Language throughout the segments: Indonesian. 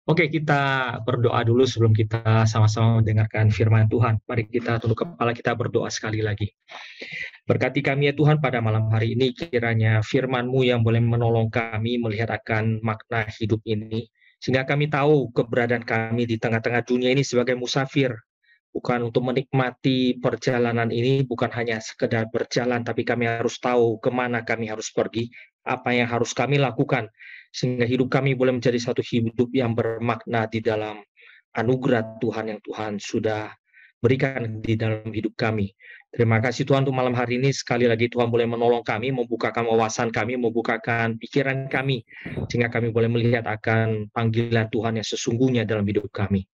Oke, kita berdoa dulu sebelum kita sama-sama mendengarkan firman Tuhan. Mari kita tunduk kepala, kita berdoa sekali lagi. Berkati kami ya Tuhan pada malam hari ini, kiranya firman-Mu yang boleh menolong kami melihat akan makna hidup ini, sehingga kami tahu keberadaan kami di tengah-tengah dunia ini sebagai musafir, bukan untuk menikmati perjalanan ini, bukan hanya sekedar berjalan, tapi kami harus tahu kemana kami harus pergi, apa yang harus kami lakukan, sehingga hidup kami boleh menjadi satu hidup yang bermakna di dalam anugerah Tuhan yang Tuhan sudah berikan di dalam hidup kami. Terima kasih Tuhan untuk malam hari ini. Sekali lagi Tuhan boleh menolong kami, membukakan wawasan kami, membukakan pikiran kami, sehingga kami boleh melihat akan panggilan Tuhan yang sesungguhnya dalam hidup kami.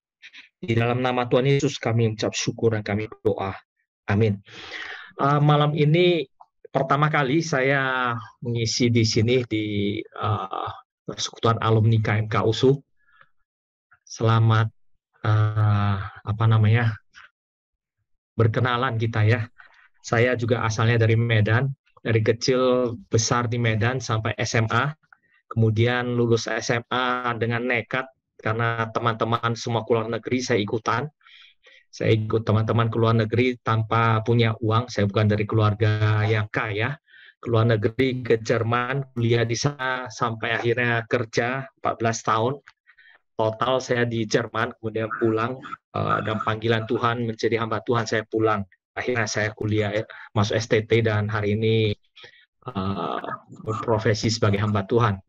Di dalam nama Tuhan Yesus kami mengucap syukur dan kami berdoa. Amin. Malam ini pertama kali saya mengisi di sini di Persekutuan Alumni KMK USU. Selamat berkenalan kita ya. Saya juga asalnya dari Medan, dari kecil besar di Medan sampai SMA. Kemudian lulus SMA dengan nekat karena teman-teman semua keluar negeri, saya ikutan. Saya ikut teman-teman ke luar negeri tanpa punya uang. Saya bukan dari keluarga yang kaya. Ke luar negeri, ke Jerman, kuliah di sana sampai akhirnya kerja 14 tahun. Total saya di Jerman, kemudian pulang dan panggilan Tuhan menjadi hamba Tuhan, saya pulang. Akhirnya saya kuliah, masuk STT dan hari ini berprofesi sebagai hamba Tuhan.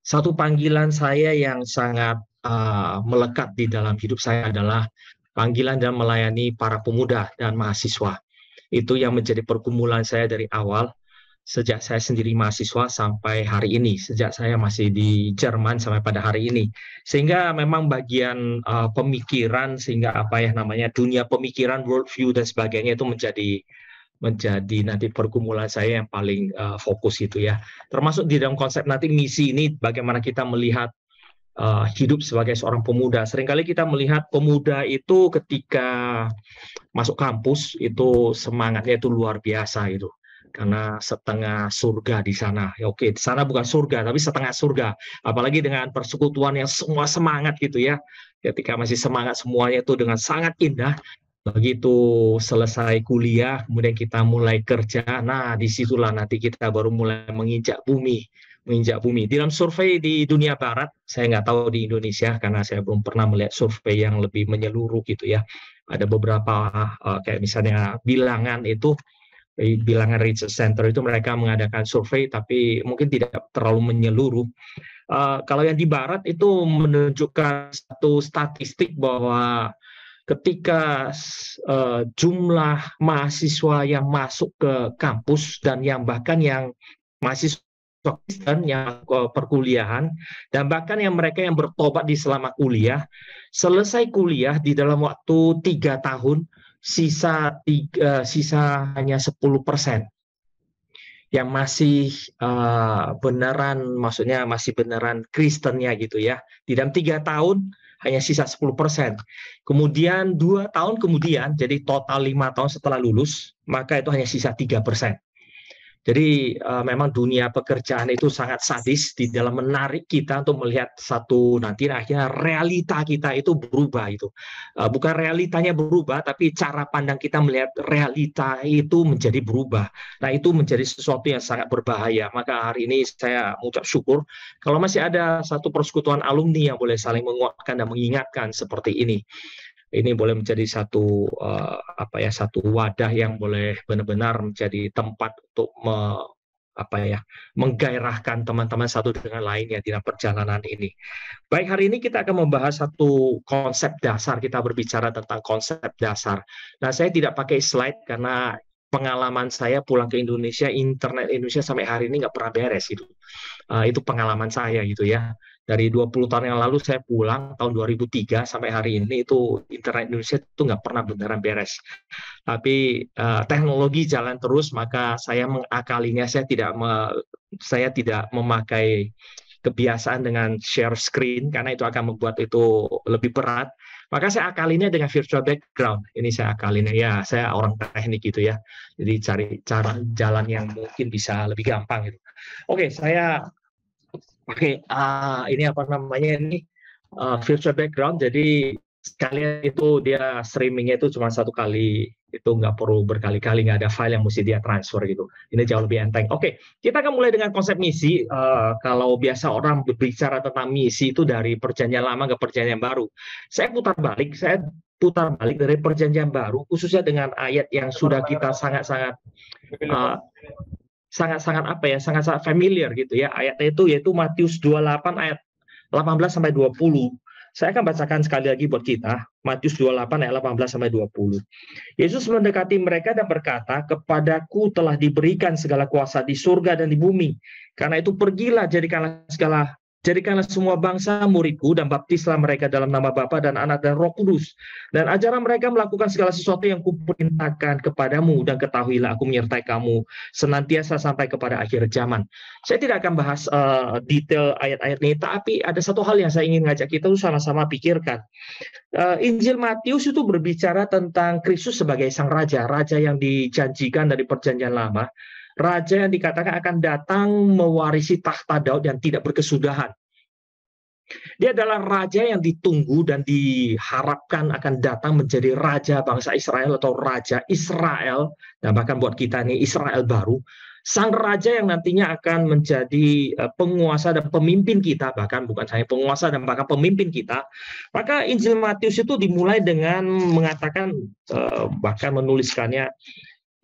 Satu panggilan saya yang sangat melekat di dalam hidup saya adalah panggilan dan melayani para pemuda dan mahasiswa. Itu yang menjadi pergumulan saya dari awal, sejak saya sendiri mahasiswa sampai hari ini, sejak saya masih di Jerman sampai pada hari ini. Sehingga memang bagian pemikiran, sehingga dunia pemikiran, worldview dan sebagainya itu menjadi nanti pergumulan saya yang paling fokus itu ya. Termasuk di dalam konsep nanti misi ini, bagaimana kita melihat hidup sebagai seorang pemuda. Seringkali kita melihat pemuda itu ketika masuk kampus itu semangatnya itu luar biasa itu. Karena setengah surga di sana. Ya oke, di sana bukan surga, tapi setengah surga. Apalagi dengan persekutuan yang semua semangat gitu ya. Ketika masih semangat semuanya itu dengan sangat indah. Begitu selesai kuliah, kemudian kita mulai kerja. Nah, disitulah nanti kita baru mulai menginjak bumi. Menginjak bumi. Dalam survei di dunia barat, saya nggak tahu di Indonesia karena saya belum pernah melihat survei yang lebih menyeluruh gitu ya. Ada beberapa kayak misalnya bilangan Research Center itu mereka mengadakan survei tapi mungkin tidak terlalu menyeluruh. Kalau yang di barat itu menunjukkan satu statistik bahwa ketika jumlah mahasiswa yang masuk ke kampus dan bahkan yang mahasiswa Kristen yang perkuliahan dan bahkan mereka yang bertobat di selama kuliah, selesai kuliah di dalam waktu 3 tahun, sisa hanya 10% yang masih maksudnya masih beneran Kristennya gitu ya. Di dalam 3 tahun hanya sisa 10%. Kemudian 2 tahun kemudian, jadi total 5 tahun setelah lulus, maka itu hanya sisa 3%. Jadi memang dunia pekerjaan itu sangat sadis di dalam menarik kita untuk melihat satu nanti akhirnya realita kita itu berubah itu. Bukan realitanya berubah, tapi cara pandang kita melihat realita itu menjadi berubah. Nah itu menjadi sesuatu yang sangat berbahaya. Maka hari ini saya mengucap syukur kalau masih ada satu persekutuan alumni yang boleh saling menguatkan dan mengingatkan seperti ini. Ini boleh menjadi satu wadah yang boleh benar-benar menjadi tempat untuk menggairahkan teman-teman satu dengan lainnya di dalam perjalanan ini. Baik, hari ini kita akan membahas satu konsep dasar. Kita berbicara tentang konsep dasar. Nah, saya tidak pakai slide karena pengalaman saya pulang ke Indonesia, internet Indonesia sampai hari ini nggak pernah beres gitu. Itu pengalaman saya gitu ya. Dari 20 tahun yang lalu saya pulang tahun 2003 sampai hari ini itu internet Indonesia itu nggak pernah beneran beres. Tapi teknologi jalan terus, maka saya mengakalinya. Saya tidak memakai kebiasaan dengan share screen karena itu akan membuat itu lebih berat. Maka saya akalinya dengan virtual background. Ini saya akalinya ya, saya orang teknik gitu ya. Jadi cari cara jalan yang mungkin bisa lebih gampang gitu. Oke, saya pakai ini virtual background, jadi sekalian itu dia streamingnya itu cuma satu kali, itu nggak perlu berkali-kali, nggak ada file yang mesti dia transfer gitu. Ini jauh lebih enteng. Oke, kita akan mulai dengan konsep misi. Kalau biasa orang berbicara tentang misi itu dari perjanjian lama ke perjanjian baru. Saya putar balik dari perjanjian baru, khususnya dengan ayat yang sudah kita uh, sangat-sangat apa ya, sangat-sangat familiar gitu ya. Ayatnya itu yaitu Matius 28 ayat 18 sampai 20. Saya akan bacakan sekali lagi buat kita. Matius 28 ayat 18 sampai 20. Yesus mendekati mereka dan berkata, "Kepadaku telah diberikan segala kuasa di surga dan di bumi. Karena itu pergilah, jadikanlah semua bangsa muridku dan baptislah mereka dalam nama Bapa dan Anak dan Roh Kudus. Dan ajarlah mereka melakukan segala sesuatu yang kuperintahkan kepadamu, dan ketahuilah aku menyertai kamu senantiasa sampai kepada akhir zaman." Saya tidak akan bahas detail ayat-ayat ini, tapi ada satu hal yang saya ingin ngajak kita sama-sama pikirkan. Injil Matius itu berbicara tentang Kristus sebagai sang raja, raja yang dijanjikan dari perjanjian lama, raja yang dikatakan akan datang mewarisi tahta Daud yang tidak berkesudahan. Dia adalah raja yang ditunggu dan diharapkan akan datang menjadi raja bangsa Israel atau raja Israel, dan bahkan buat kita ini Israel baru. Sang raja yang nantinya akan menjadi penguasa dan pemimpin kita, bahkan bukan hanya penguasa dan bahkan pemimpin kita. Maka Injil Matius itu dimulai dengan mengatakan, bahkan menuliskannya,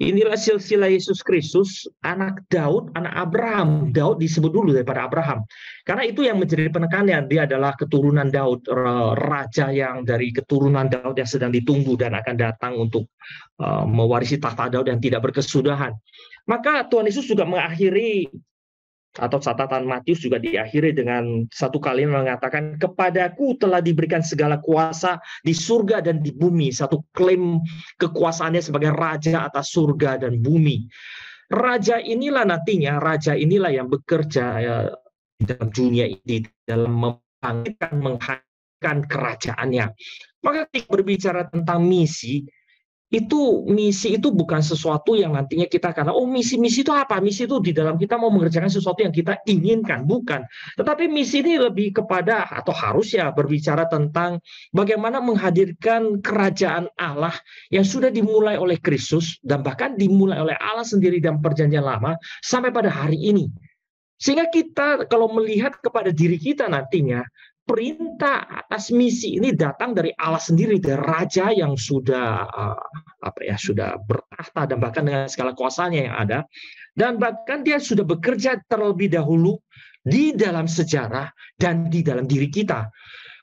inilah silsilah Yesus Kristus, anak Daud, anak Abraham. Daud disebut dulu daripada Abraham. Karena itu yang menjadi penekannya, dia adalah keturunan Daud, raja yang dari keturunan Daud yang sedang ditunggu dan akan datang untuk mewarisi tahta Daud yang tidak berkesudahan. Maka Tuhan Yesus juga mengakhiri, atau catatan Matius juga diakhiri dengan satu kalimat mengatakan, "Kepadaku telah diberikan segala kuasa di surga dan di bumi." Satu klaim kekuasaannya sebagai raja atas surga dan bumi. Raja inilah nantinya, raja inilah yang bekerja di dalam dunia ini, dalam menghancurkan kerajaannya. Maka ketika berbicara tentang misi itu bukan sesuatu yang nantinya kita akan, oh misi itu apa? Misi itu di dalam kita mau mengerjakan sesuatu yang kita inginkan, bukan. Tetapi misi ini lebih kepada, atau harusnya berbicara tentang bagaimana menghadirkan kerajaan Allah yang sudah dimulai oleh Kristus dan bahkan dimulai oleh Allah sendiri dalam perjanjian lama sampai pada hari ini. Sehingga kita kalau melihat kepada diri kita nantinya, perintah atas misi ini datang dari Allah sendiri, dari raja yang sudah sudah bertahta dan bahkan dengan segala kuasanya yang ada, dan bahkan dia sudah bekerja terlebih dahulu di dalam sejarah dan di dalam diri kita.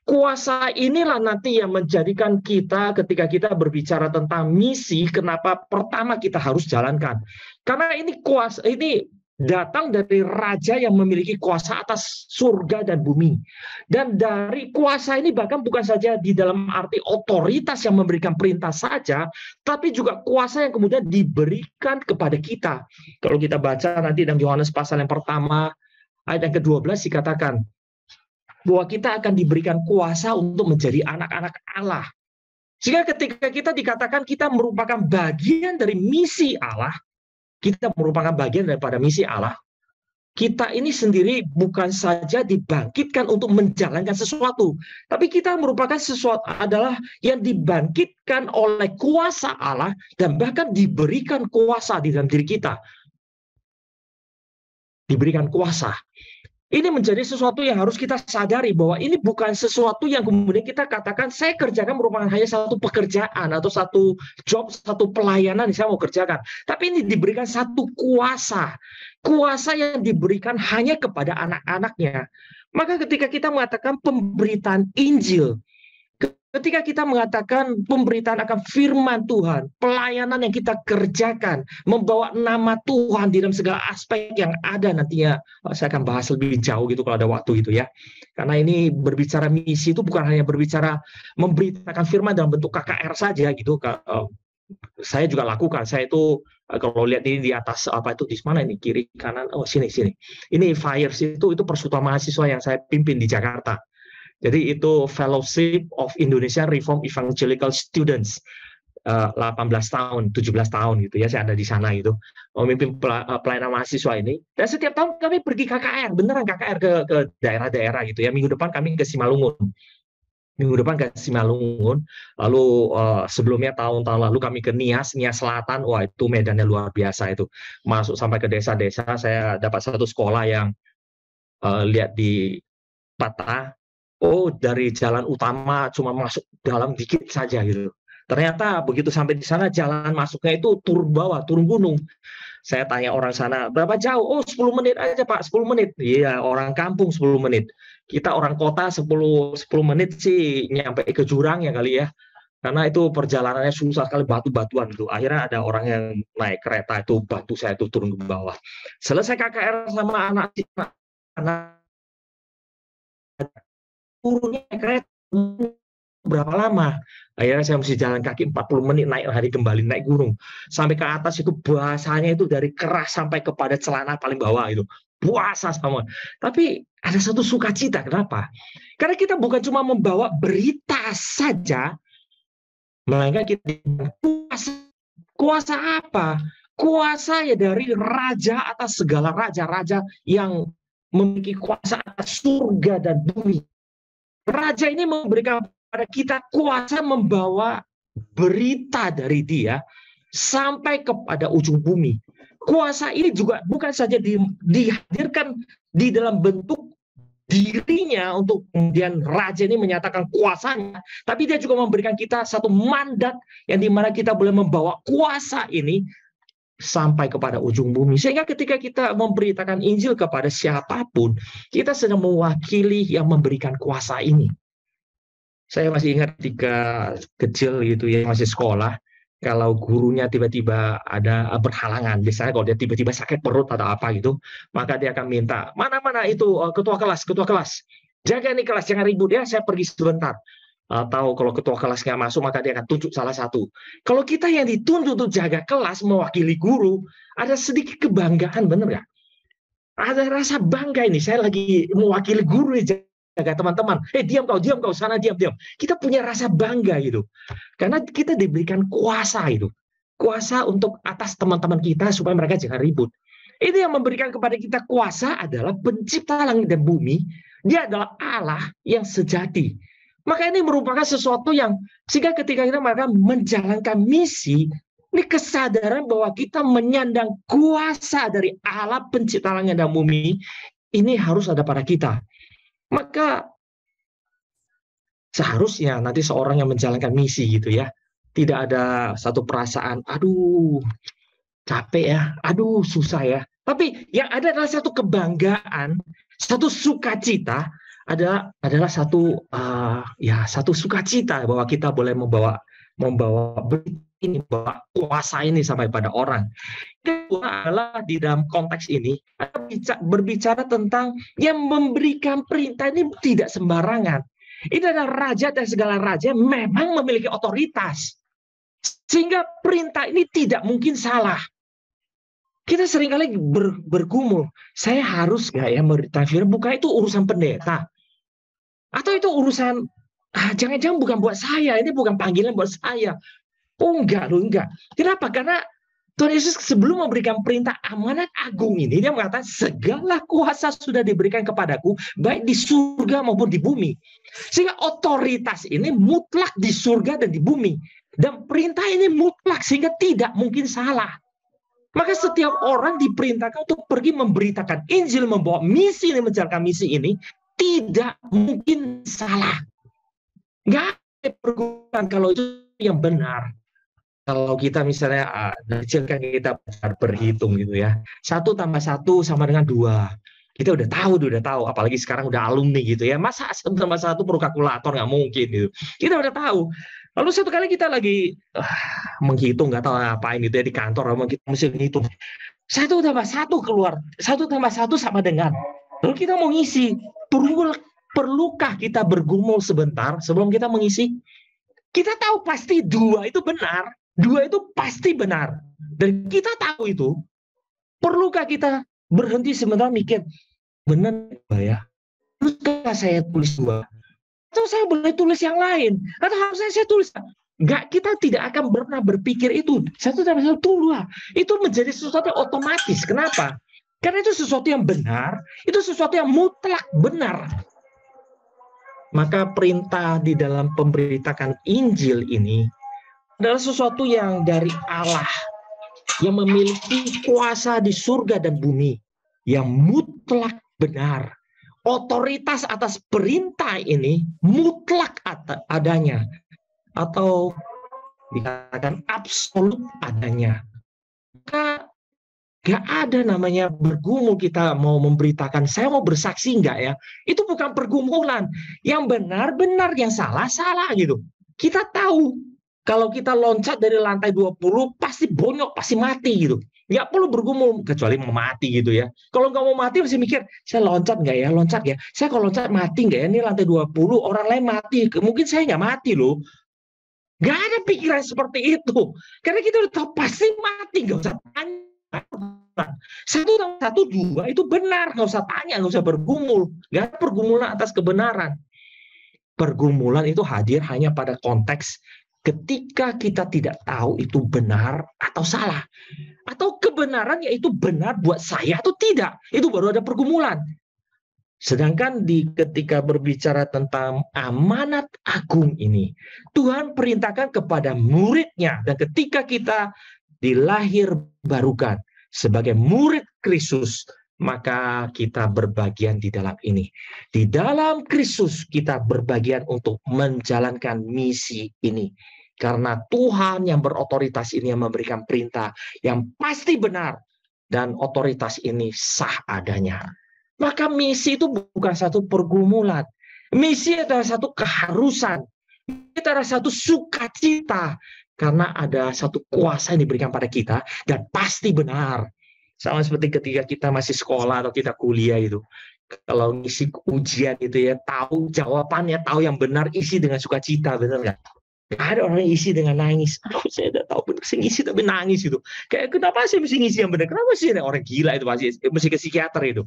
Kuasa inilah nanti yang menjadikan kita ketika kita berbicara tentang misi, kenapa pertama kita harus jalankan. Karena ini kuasa ini datang dari raja yang memiliki kuasa atas surga dan bumi. Dan dari kuasa ini bahkan bukan saja di dalam arti otoritas yang memberikan perintah saja, tapi juga kuasa yang kemudian diberikan kepada kita. Kalau kita baca nanti dalam Yohanes pasal yang pertama, ayat yang ke-12 dikatakan bahwa kita akan diberikan kuasa untuk menjadi anak-anak Allah. Sehingga ketika kita dikatakan kita merupakan bagian dari misi Allah, kita merupakan bagian daripada misi Allah. Kita ini sendiri bukan saja dibangkitkan untuk menjalankan sesuatu, tapi kita merupakan sesuatu adalah yang dibangkitkan oleh kuasa Allah dan bahkan diberikan kuasa di dalam diri kita. Diberikan kuasa. Ini menjadi sesuatu yang harus kita sadari bahwa ini bukan sesuatu yang kemudian kita katakan saya kerjakan merupakan hanya satu pekerjaan atau satu job, satu pelayanan yang saya mau kerjakan. Tapi ini diberikan satu kuasa. Kuasa yang diberikan hanya kepada anak-anaknya. Maka ketika kita mengatakan pemberitaan Injil, ketika kita mengatakan pemberitaan akan firman Tuhan, pelayanan yang kita kerjakan, membawa nama Tuhan di dalam segala aspek yang ada nantinya, saya akan bahas lebih jauh gitu kalau ada waktu gitu ya. Karena ini berbicara misi itu bukan hanya berbicara memberitakan firman dalam bentuk KKR saja gitu. Saya juga lakukan. Saya itu kalau lihat ini di atas apa itu di mana ini kiri kanan, oh sini. Ini FIRES itu persekutuan mahasiswa yang saya pimpin di Jakarta. Jadi itu Fellowship of Indonesian Reformed Evangelical Students, 18 tahun, 17 tahun gitu ya, saya ada di sana gitu, memimpin pelayanan mahasiswa ini. Dan setiap tahun kami pergi KKR, beneran KKR ke daerah-daerah gitu ya. Minggu depan kami ke Simalungun. minggu depan ke Simalungun, lalu sebelumnya tahun-tahun lalu kami ke Nias Selatan, wah itu medannya luar biasa itu. Masuk sampai ke desa-desa, saya dapat satu sekolah yang lihat di peta, oh dari jalan utama cuma masuk dalam dikit saja gitu. Ternyata begitu sampai di sana jalan masuknya itu turun bawah, turun gunung. Saya tanya orang sana, berapa jauh? Oh 10 menit aja Pak, 10 menit. Iya, orang kampung 10 menit. Kita orang kota 10 menit sih nyampe ke jurang ya kali ya. Karena itu perjalanannya susah sekali, batu-batuan itu. Akhirnya ada orang yang naik kereta itu, bantu saya itu turun ke bawah. Selesai KKR sama anak turunnya naik kereta berapa lama? Akhirnya saya mesti jalan kaki 40 menit naik hari kembali naik gunung. Sampai ke atas itu bahasanya itu dari keras sampai kepada celana paling bawah itu. Puasa sama. Tapi ada satu sukacita. Kenapa? Karena kita bukan cuma membawa berita saja, melainkan kita kuasa. Kuasa apa? Kuasa ya dari raja atas segala raja-raja yang memiliki kuasa atas surga dan bumi. Raja ini memberikan kepada kita kuasa membawa berita dari dia sampai kepada ujung bumi. Kuasa ini juga bukan saja dihadirkan di dalam bentuk dirinya untuk kemudian raja ini menyatakan kuasanya, tapi dia juga memberikan kita satu mandat yang dimana kita boleh membawa kuasa ini sampai kepada ujung bumi. Sehingga ketika kita memberitakan Injil kepada siapapun, kita sedang mewakili yang memberikan kuasa ini. Saya masih ingat ketika kecil gitu ya, masih sekolah, kalau gurunya tiba-tiba ada berhalangan, biasanya kalau dia tiba-tiba sakit perut atau apa gitu, maka dia akan minta, mana-mana itu ketua kelas, jaga nih kelas, jangan ribut ya, saya pergi sebentar. Atau kalau ketua kelas nggak masuk, maka dia akan tunjuk salah satu. Kalau kita yang ditunjuk untuk jaga kelas, mewakili guru, ada sedikit kebanggaan, bener nggak? Ada rasa bangga ini, saya lagi mewakili guru, jaga teman-teman. Diam kau, sana diam. Kita punya rasa bangga gitu. Karena kita diberikan kuasa itu. Kuasa untuk atas teman-teman kita supaya mereka jangan ribut. Ini yang memberikan kepada kita kuasa adalah pencipta langit dan bumi. Dia adalah Allah yang sejati. Maka ini merupakan sesuatu yang sehingga ketika mereka menjalankan misi, ini kesadaran bahwa kita menyandang kuasa dari Allah pencipta langit dan bumi, ini harus ada pada kita. Maka seharusnya nanti seorang yang menjalankan misi gitu ya, tidak ada satu perasaan, aduh capek ya, aduh susah ya. Tapi yang ada adalah satu kebanggaan, satu sukacita, adalah satu satu sukacita bahwa kita boleh membawa ini, bawa kuasa ini sampai pada orang. Kedua adalah di dalam konteks ini berbicara tentang yang memberikan perintah ini tidak sembarangan. Ini adalah raja dan segala raja memang memiliki otoritas. Sehingga perintah ini tidak mungkin salah. Kita seringkali bergumul, saya harus nggak ya memberitakan firman? Bukan itu urusan pendeta. Atau itu urusan, jangan-jangan bukan buat saya, ini bukan panggilan buat saya. Oh enggak. Kenapa? Karena Tuhan Yesus sebelum memberikan perintah amanat agung ini, dia mengatakan segala kuasa sudah diberikan kepadaku, baik di surga maupun di bumi. Sehingga otoritas ini mutlak di surga dan di bumi. Dan perintah ini mutlak sehingga tidak mungkin salah. Maka setiap orang diperintahkan untuk pergi memberitakan Injil, membawa misi ini, menjalankan misi ini, tidak mungkin salah. Nggak ada pergumulan kalau itu yang benar. Kalau kita misalnya dari kecil kan kita berhitung gitu ya, 1 tambah 1 sama dengan 2. Kita udah tahu. Apalagi sekarang udah alumni gitu ya. Masa 1 tambah 1 perlu kalkulator, nggak mungkin gitu. Kita udah tahu. Lalu satu kali kita lagi menghitung, nggak tahu ngapain gitu ya di kantor, kita mesti menghitung. 1 tambah 1 keluar, 1 tambah 1 sama dengan. Lalu kita mau ngisi, perlukah kita bergumul sebentar sebelum kita mengisi? Kita tahu pasti 2 itu benar, 2 itu pasti benar. Dan kita tahu itu, perlukah kita berhenti sebentar mikir, benar ya? Teruskah saya tulis 2? Atau saya boleh tulis yang lain? Atau harusnya saya tulis? Enggak, kita tidak akan pernah berpikir itu. 1 tambah 1 2. Itu menjadi sesuatu yang otomatis. Kenapa? Karena itu sesuatu yang benar, itu sesuatu yang mutlak benar. Maka perintah di dalam pemberitakan Injil ini adalah sesuatu yang dari Allah, yang memiliki kuasa di surga dan bumi, yang mutlak benar. Otoritas atas perintah ini mutlak adanya, atau dikatakan absolut adanya. Maka gak ada namanya bergumul kita mau memberitakan, saya mau bersaksi enggak ya. Itu bukan pergumulan. Yang benar-benar, yang salah-salah gitu. Kita tahu kalau kita loncat dari lantai 20 pasti bonyok, pasti mati gitu. Nggak perlu bergumul, kecuali mau mati gitu ya. Kalau nggak mau mati masih mikir, saya loncat nggak ya, loncat ya. Saya kalau loncat mati nggak ya, ini lantai 20, orang lain mati. Mungkin saya nggak mati loh. Nggak ada pikiran seperti itu. Karena kita udah tahu pasti mati, nggak usah tanya. Satu satu dua itu benar, nggak usah tanya, nggak usah bergumul. Nggak ada pergumulan atas kebenaran. Pergumulan itu hadir hanya pada konteks ketika kita tidak tahu itu benar atau salah. Atau kebenaran yaitu benar buat saya atau tidak. Itu baru ada pergumulan. Sedangkan ketika berbicara tentang amanat agung ini, Tuhan perintahkan kepada muridnya, dan ketika kita dilahir barukan sebagai murid Kristus, maka kita berbagian di dalam ini. Di dalam Kristus kita berbagian untuk menjalankan misi ini. Karena Tuhan yang berotoritas ini yang memberikan perintah yang pasti benar, dan otoritas ini sah adanya. Maka misi itu bukan satu pergumulan. Misi adalah satu keharusan. Itu adalah satu sukacita. Karena ada satu kuasa yang diberikan pada kita dan pasti benar. Sama seperti ketika kita masih sekolah atau kita kuliah itu. Kalau ngisi ujian itu ya, tahu jawabannya, tahu yang benar, isi dengan sukacita, benar nggak? Gak ada orang yang isi dengan nangis. Saya udah tahu benar, saya ngisi tapi nangis gitu. Kayak kenapa sih mesti ngisi yang benar? Kenapa sih orang gila itu mesti ke psikiater itu?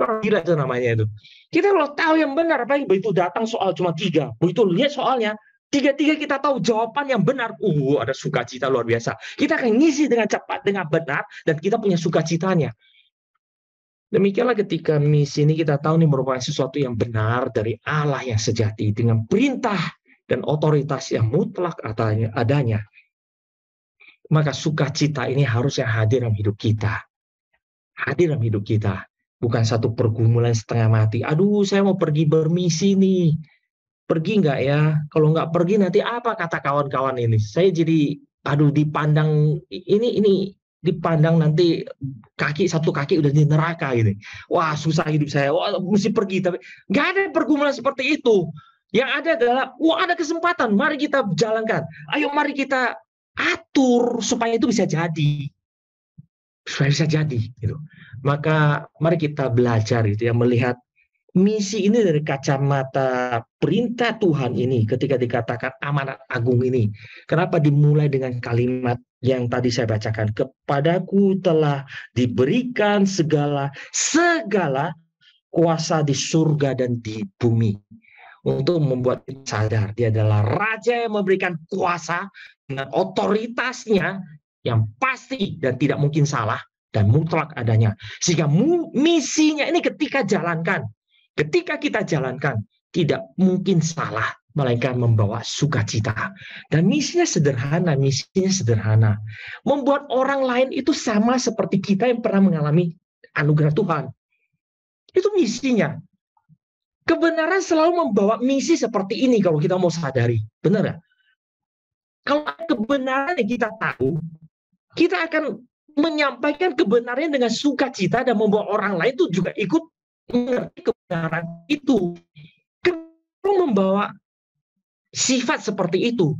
Orang gila itu namanya itu. Kita kalau tahu yang benar, apa begitu datang soal cuma 3, begitu lihat soalnya, 3-3 kita tahu jawaban yang benar, ada sukacita luar biasa. Kita akan ngisi dengan cepat, dengan benar, dan kita punya sukacitanya. Demikianlah ketika misi ini kita tahu ini merupakan sesuatu yang benar dari Allah yang sejati, dengan perintah dan otoritas yang mutlak adanya. Maka sukacita ini harusnya hadir dalam hidup kita. Hadir dalam hidup kita. Bukan satu pergumulan setengah mati. Aduh, saya mau pergi bermisi nih. Pergi nggak ya? Kalau nggak pergi nanti apa kata kawan-kawan ini? Saya jadi, aduh, dipandang ini dipandang nanti satu kaki udah di neraka gitu. Wah, susah hidup saya. Wah, mesti pergi. Tapi nggak ada pergumulan seperti itu. Yang ada adalah, ada kesempatan. Mari kita jalankan. Ayo, mari kita atur supaya itu bisa jadi. Supaya bisa jadi gitu. Maka mari kita belajar gitu ya, melihat misi ini dari kacamata perintah Tuhan ini ketika dikatakan amanat agung ini. Kenapa dimulai dengan kalimat yang tadi saya bacakan, kepadaku telah diberikan segala kuasa di surga dan di bumi. Untuk membuat kita sadar dia adalah raja yang memberikan kuasa dengan otoritasnya yang pasti dan tidak mungkin salah dan mutlak adanya. Sehingga misinya ini ketika kita jalankan tidak mungkin salah, melainkan membawa sukacita. Dan misinya sederhana. Membuat orang lain itu sama seperti kita yang pernah mengalami anugerah Tuhan. Itu misinya. Kebenaran selalu membawa misi seperti ini kalau kita mau sadari. Benar ya? Kalau kebenaran yang kita tahu, kita akan menyampaikan kebenaran dengan sukacita dan membawa orang lain itu juga ikut mengerti kebenaran itu. Kalau membawa sifat seperti itu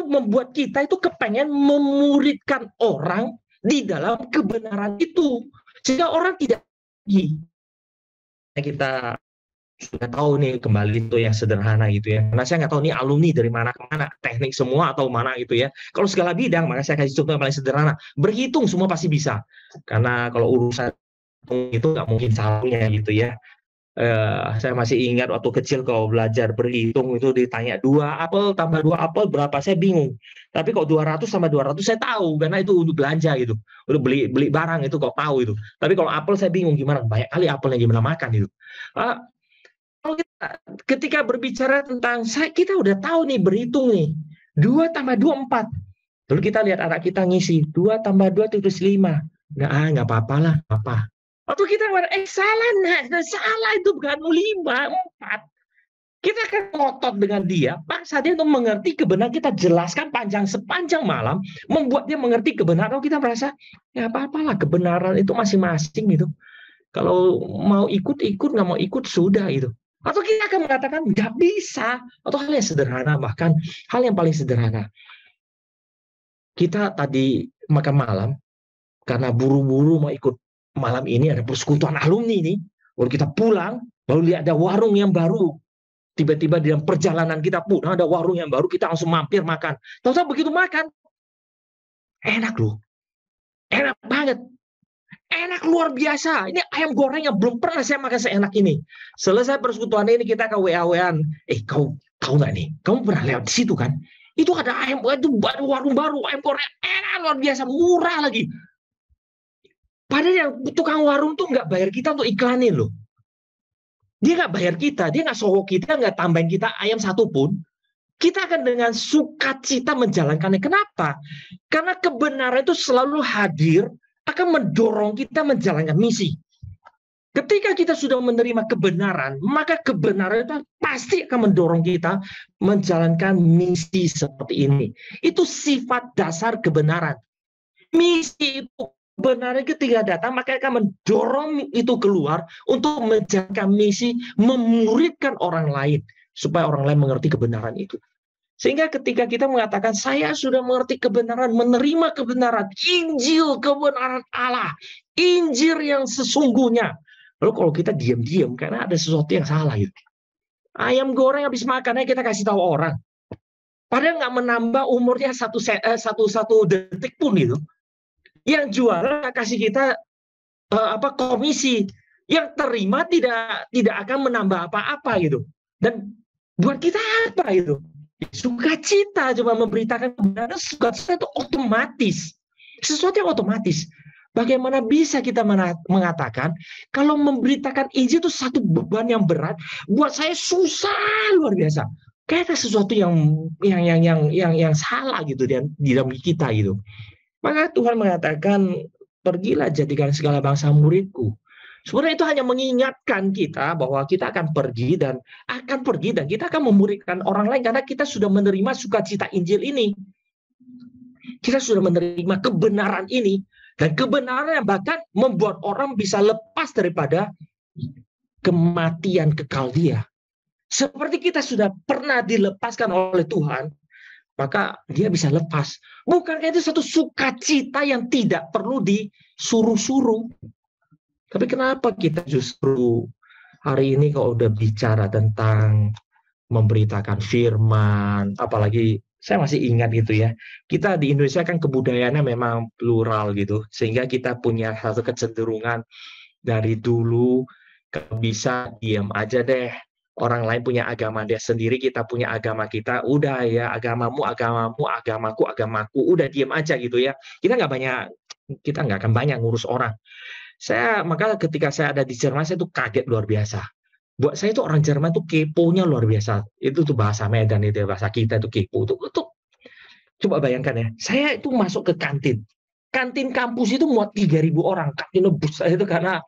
membuat kita itu kepengen memuridkan orang di dalam kebenaran itu. Sehingga orang tidak lagi. Kita sudah tahu nih, kembali itu yang sederhana gitu ya. Karena saya nggak tahu nih alumni dari mana ke mana, teknik semua atau mana gitu ya. Kalau segala bidang, maka saya kasih contoh yang paling sederhana. Berhitung semua pasti bisa. Karena kalau urusan itu nggak mungkin salahnya gitu ya. Saya masih ingat waktu kecil kalau belajar berhitung itu ditanya 2 apel tambah 2 apel berapa, saya bingung. Tapi kok 200 tambah 200 saya tahu, karena itu untuk belanja gitu. Untuk beli barang itu kok tahu itu. Tapi kalau apel saya bingung gimana, banyak kali apelnya gimana makan itu. Kalau ketika berbicara tentang kita udah tahu nih, berhitung nih, 2 tambah 2 4. Lalu kita lihat anak kita ngisi 2 tambah 2 tulis 5. Nggak apa-apa lah, apa. Atau kita salah, salah, itu bukan 5, 4. Kita akan ngotot dengan dia, paksa dia untuk mengerti kebenaran, kita jelaskan panjang sepanjang malam, membuat dia mengerti kebenaran. Kita merasa, ya apa-apalah, kebenaran itu masing-masing gitu. Kalau mau ikut-ikut, nggak mau ikut, sudah itu. Atau kita akan mengatakan, nggak bisa. Atau hal yang sederhana, bahkan hal yang paling sederhana. Kita tadi makan malam, karena buru-buru mau ikut malam ini, ada persekutuan alumni nih, lalu kita pulang, lalu lihat ada warung yang baru. Tiba-tiba di dalam perjalanan kita pulang, ada warung yang baru, kita langsung mampir makan. Tahu-tahu begitu makan, enak loh. Enak banget. Enak luar biasa. Ini ayam goreng yang belum pernah saya makan seenak ini. Selesai persekutuan ini, kita ke WA-WAan. Kau tahu nggak nih? Kamu pernah lewat di situ kan? Itu ada ayam, itu warung baru, ayam goreng enak luar biasa, murah lagi. Padahal yang tukang warung tuh nggak bayar kita untuk iklanin loh. Dia nggak bayar kita, dia nggak sogok kita, nggak tambahin kita ayam satupun. Kita akan dengan sukacita menjalankannya. Kenapa? Karena kebenaran itu selalu hadir, akan mendorong kita menjalankan misi. Ketika kita sudah menerima kebenaran, maka kebenaran itu pasti akan mendorong kita menjalankan misi seperti ini. Itu sifat dasar kebenaran. Misi itu, kebenaran ketika datang, maka akan mendorong itu keluar untuk menjalankan misi, memuridkan orang lain, supaya orang lain mengerti kebenaran itu. Sehingga ketika kita mengatakan, saya sudah mengerti kebenaran, menerima kebenaran, Injil kebenaran Allah, Injil yang sesungguhnya. Lalu kalau kita diam-diam, karena ada sesuatu yang salah gitu. Ayam goreng habis makannya kita kasih tahu orang. Padahal nggak menambah umurnya satu detik pun gitu. Yang jualan kasih kita komisi, yang terima tidak akan menambah apa-apa gitu. Dan buat kita apa gitu? Sukacita cuma memberitakan kebenaran, sukacita itu otomatis. Sesuatu yang otomatis. Bagaimana bisa kita mengatakan kalau memberitakan Injil itu satu beban yang berat, buat saya susah luar biasa. Kayak ada sesuatu yang salah gitu di dalam kita gitu. Maka Tuhan mengatakan, pergilah jadikan segala bangsa muridku. Sebenarnya itu hanya mengingatkan kita bahwa kita akan pergi dan kita akan memuridkan orang lain karena kita sudah menerima sukacita Injil ini. Kita sudah menerima kebenaran ini, dan kebenaran yang bahkan membuat orang bisa lepas daripada kematian kekal dia. Seperti kita sudah pernah dilepaskan oleh Tuhan, maka dia bisa lepas. Bukankah itu satu sukacita yang tidak perlu disuruh-suruh? Tapi kenapa kita justru hari ini kalau udah bicara tentang memberitakan firman, apalagi saya masih ingat gitu ya, kita di Indonesia kan kebudayaannya memang plural gitu, sehingga kita punya satu kecenderungan dari dulu, kalau bisa diam aja deh. Orang lain punya agama dia sendiri, kita punya agama kita, udah ya, agamamu, agamaku, udah diam aja gitu ya. Kita nggak akan banyak ngurus orang. Maka ketika saya ada di Jerman, saya tuh kaget luar biasa. Buat saya itu orang Jerman tuh keponya luar biasa. Itu tuh bahasa Medan, itu bahasa kita itu kepo. Coba bayangkan ya, saya itu masuk ke kantin. Kantin kampus itu muat 3.000 orang. Kantin besar itu karena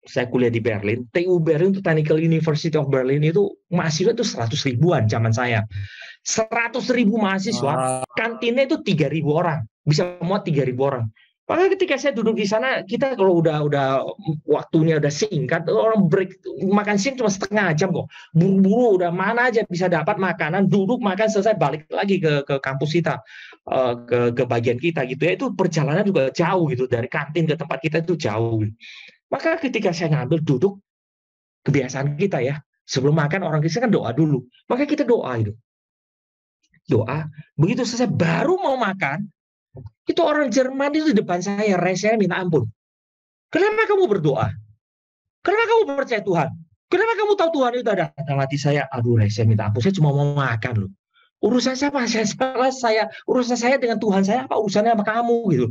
saya kuliah di Berlin, TU Berlin itu Technical University of Berlin itu mahasiswa itu 100 ribuan zaman saya. 100 ribu mahasiswa, kantinnya itu 3.000 orang, bisa muat 3.000 orang. Maka ketika saya duduk di sana, kita kalau udah waktunya udah singkat, orang break makan siang cuma setengah jam kok. Buru-buru udah mana aja bisa dapat makanan, duduk makan selesai balik lagi ke kampus kita, ke bagian kita gitu ya. Itu perjalanan juga jauh gitu, dari kantin ke tempat kita itu jauh. Maka ketika saya ngambil duduk, kebiasaan kita ya, sebelum makan orang Kristen kan doa dulu. Maka kita doa itu. Doa, begitu selesai baru mau makan, itu orang Jerman itu di depan saya, saya minta ampun. Kenapa kamu berdoa? Kenapa kamu percaya Tuhan? Kenapa kamu tahu Tuhan itu ada dalam hati saya? Aduh, saya minta ampun, saya cuma mau makan loh. Urusan urusan saya dengan Tuhan saya, apa urusannya sama kamu gitu.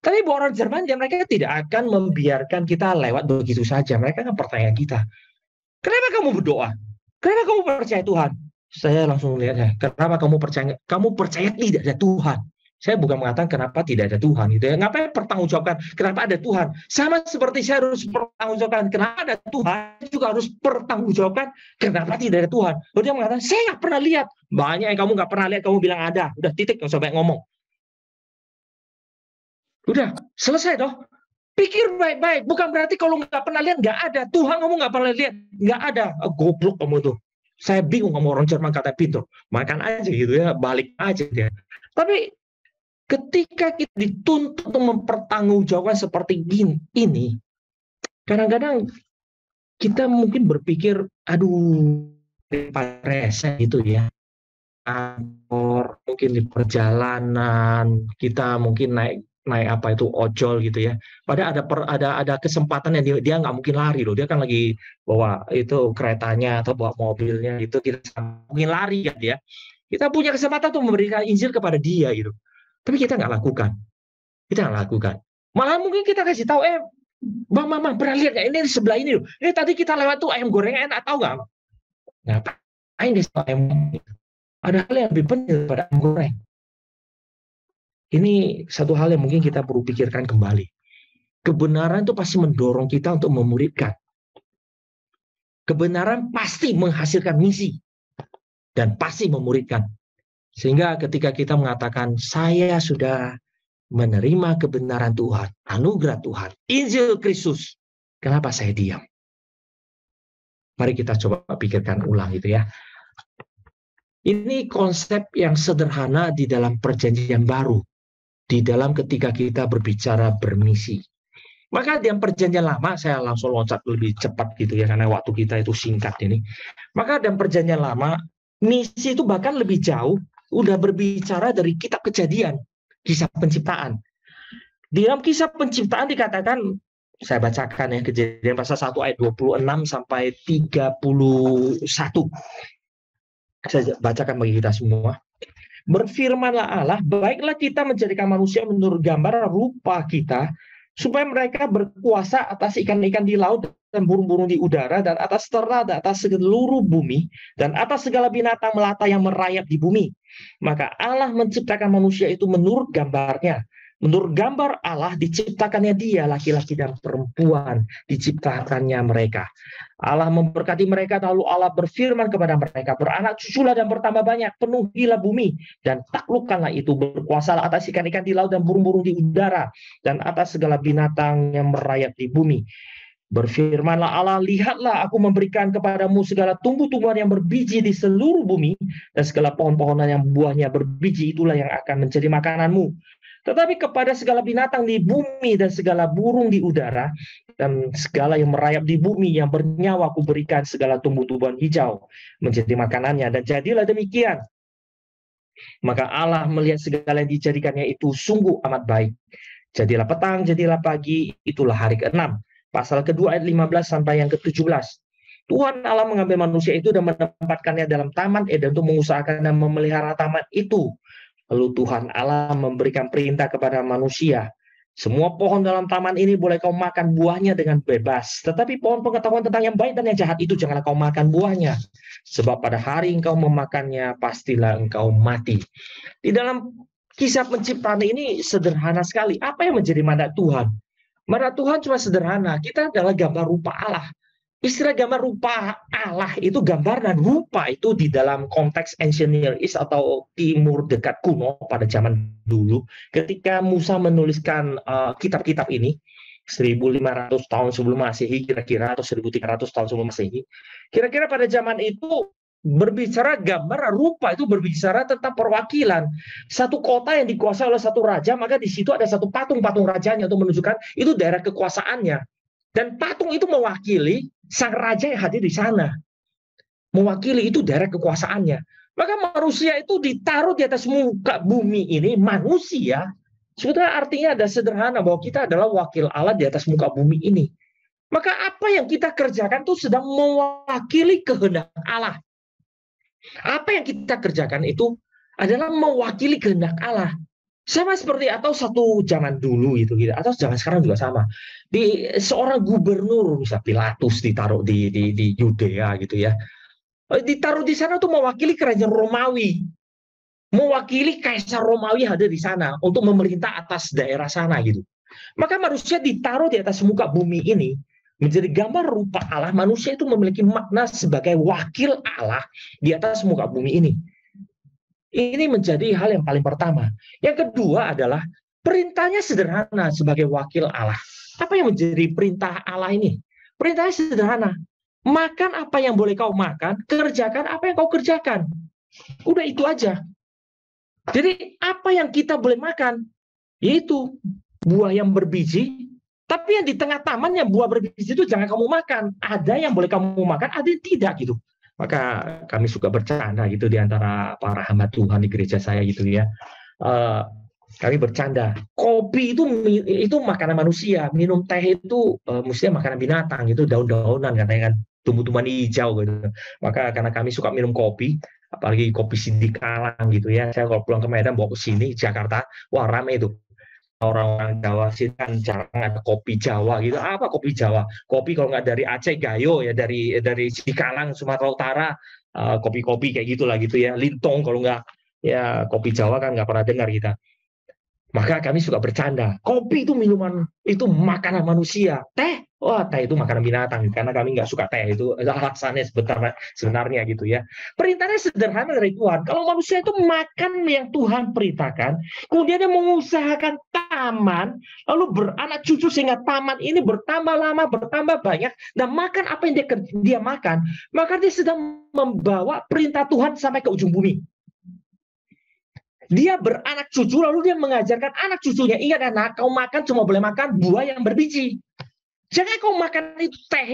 Tapi orang Jerman, mereka tidak akan membiarkan kita lewat begitu saja. Mereka akan pertanyaan kita. Kenapa kamu berdoa? Kenapa kamu percaya Tuhan? Saya langsung lihat ya, kenapa kamu percaya tidak ada Tuhan? Saya bukan mengatakan kenapa tidak ada Tuhan gitu ya. Ngapain pertanggungjawabkan kenapa ada Tuhan? Sama seperti saya harus pertanggungjawabkan kenapa ada Tuhan, saya juga harus pertanggungjawabkan kenapa tidak ada Tuhan. Lalu dia mengatakan, saya nggak pernah lihat. Banyak yang kamu nggak pernah lihat, kamu bilang ada. Udah titik, nggak usah banyak ngomong. Udah, selesai toh. Pikir baik-baik, bukan berarti kalau nggak pernah lihat nggak ada. Tuhan kamu nggak pernah lihat, nggak ada. Goblok kamu tuh. Saya bingung kamu orang Jerman kata pintu. Makan aja gitu ya, balik aja dia. Tapi ketika kita dituntut untuk mempertanggungjawabkan seperti ini, kadang-kadang kita mungkin berpikir, aduh, rese gitu ya. Kantor, mungkin di perjalanan, kita mungkin naik naik apa itu ojol gitu ya. Padahal ada kesempatan yang dia nggak mungkin lari loh. Dia kan lagi bawa itu keretanya atau bawa mobilnya itu kita mungkin lari ya dia. Kita punya kesempatan untuk memberikan Injil kepada dia gitu. Tapi kita nggak lakukan. Kita nggak lakukan. Malah mungkin kita kasih tahu, Bang Mama pernah lihat nggak ini di sebelah ini loh. Ini tadi kita lewat tuh ayam gorengnya enak tahu nggak? Ngapain deh ayam? Ada hal yang lebih penting daripada ayam goreng. Ini satu hal yang mungkin kita perlu pikirkan kembali. Kebenaran itu pasti mendorong kita untuk memuridkan. Kebenaran pasti menghasilkan misi dan pasti memuridkan. Sehingga ketika kita mengatakan, saya sudah menerima kebenaran Tuhan, anugerah Tuhan, Injil Kristus, kenapa saya diam? Mari kita coba pikirkan ulang gitu ya. Ini konsep yang sederhana di dalam perjanjian baru, di dalam ketika kita berbicara bermisi. Maka dalam perjanjian lama, saya langsung loncat lebih cepat gitu ya, karena waktu kita itu singkat ini. Maka dalam perjanjian lama, misi itu bahkan lebih jauh, udah berbicara dari kitab Kejadian, kisah penciptaan. Di dalam kisah penciptaan dikatakan, saya bacakan ya, Kejadian pasal 1 ayat 26 sampai 31. Saya bacakan bagi kita semua. Berfirmanlah Allah, baiklah kita menjadikan manusia menurut gambar rupa kita, supaya mereka berkuasa atas ikan-ikan di laut dan burung-burung di udara, dan atas ternak, dan atas seluruh bumi, dan atas segala binatang melata yang merayap di bumi. Maka Allah menciptakan manusia itu menurut gambarnya. Menurut gambar Allah diciptakannya dia, laki-laki dan perempuan diciptakannya mereka. Allah memberkati mereka, lalu Allah berfirman kepada mereka, beranak cuculah dan bertambah banyak, penuhilah bumi, dan taklukkanlah itu, berkuasalah atas ikan-ikan di laut dan burung-burung di udara, dan atas segala binatang yang merayap di bumi. Berfirmanlah Allah, lihatlah aku memberikan kepadamu segala tumbuh-tumbuhan yang berbiji di seluruh bumi, dan segala pohon-pohonan yang buahnya berbiji, itulah yang akan menjadi makananmu. Tetapi kepada segala binatang di bumi dan segala burung di udara dan segala yang merayap di bumi yang bernyawa, aku berikan segala tumbuh-tumbuhan hijau menjadi makanannya. Dan jadilah demikian. Maka Allah melihat segala yang dijadikannya itu sungguh amat baik. Jadilah petang, jadilah pagi, itulah hari ke-6. Pasal kedua ayat 15 sampai yang ke-17. Tuhan Allah mengambil manusia itu dan menempatkannya dalam taman Eden untuk mengusahakan dan memelihara taman itu. Lalu Tuhan Allah memberikan perintah kepada manusia, semua pohon dalam taman ini boleh kau makan buahnya dengan bebas, tetapi pohon pengetahuan tentang yang baik dan yang jahat itu janganlah kau makan buahnya, sebab pada hari engkau memakannya pastilah engkau mati. Di dalam kisah penciptaan ini sederhana sekali. Apa yang menjadi mandat Tuhan? Mandat Tuhan cuma sederhana, kita adalah gambar rupa Allah. Istilah gambar rupa Allah itu, gambar dan rupa itu di dalam konteks Ancient Near East atau Timur Dekat kuno pada zaman dulu, ketika Musa menuliskan kitab-kitab ini 1500 tahun sebelum Masehi kira-kira, atau 1300 tahun sebelum Masehi, kira-kira pada zaman itu berbicara gambar rupa itu berbicara tentang perwakilan satu kota yang dikuasai oleh satu raja, maka di situ ada satu patung rajanya untuk menunjukkan itu daerah kekuasaannya. Dan patung itu mewakili sang raja yang hadir di sana. Mewakili itu daerah kekuasaannya. Maka manusia itu ditaruh di atas muka bumi ini, manusia. Sudah artinya ada sederhana bahwa kita adalah wakil Allah di atas muka bumi ini. Maka apa yang kita kerjakan itu sedang mewakili kehendak Allah. Apa yang kita kerjakan itu adalah mewakili kehendak Allah. Sama seperti atau satu zaman dulu gitu, atau zaman sekarang juga sama. Di seorang gubernur misal Pilatus ditaruh di Yudea gitu ya. Ditaruh di sana untuk mewakili kerajaan Romawi, mewakili kaisar Romawi hadir di sana untuk memerintah atas daerah sana gitu. Maka manusia ditaruh di atas muka bumi ini menjadi gambar rupa Allah. Manusia itu memiliki makna sebagai wakil Allah di atas muka bumi ini. Ini menjadi hal yang paling pertama. Yang kedua adalah perintahnya sederhana sebagai wakil Allah. Apa yang menjadi perintah Allah ini? Perintahnya sederhana. Makan apa yang boleh kau makan, kerjakan apa yang kau kerjakan. Udah itu aja. Jadi apa yang kita boleh makan? Yaitu buah yang berbiji, tapi yang di tengah taman yang buah berbiji itu jangan kamu makan. Ada yang boleh kamu makan, ada yang tidak gitu. Maka kami suka bercanda gitu di antara para hamba Tuhan di gereja saya gitu ya. Uh, Kami bercanda. Kopi itu makanan manusia, minum teh itu mestinya makanan binatang itu daun-daunan katanya kan, tumbuh-tumbuhan hijau gitu. Maka karena kami suka minum kopi, apalagi kopi Sindikalang gitu ya. Saya kalau pulang ke Medan bawa ke sini Jakarta, wah rame itu orang-orang Jawa sih kan jarang ada kopi Jawa gitu. Apa kopi Jawa? Kopi kalau nggak dari Aceh Gayo ya dari Sikalang Sumatera Utara, kopi-kopi kayak gitulah gitu ya. Lintong kalau nggak ya kopi Jawa kan nggak pernah dengar kita. Maka kami suka bercanda. Kopi itu minuman, itu makanan manusia. Teh, wah teh itu makanan binatang. Karena kami nggak suka teh. Itu alasannya sebenarnya gitu ya. Perintahnya sederhana dari Tuhan. Kalau manusia itu makan yang Tuhan perintahkan, kemudian dia mengusahakan taman, lalu beranak cucu sehingga taman ini bertambah lama, bertambah banyak, dan makan apa yang dia makan, maka dia sedang membawa perintah Tuhan sampai ke ujung bumi. Dia beranak cucu, lalu dia mengajarkan anak cucunya, ingat anak, kau makan cuma boleh makan buah yang berbiji. Jangan kau makan itu teh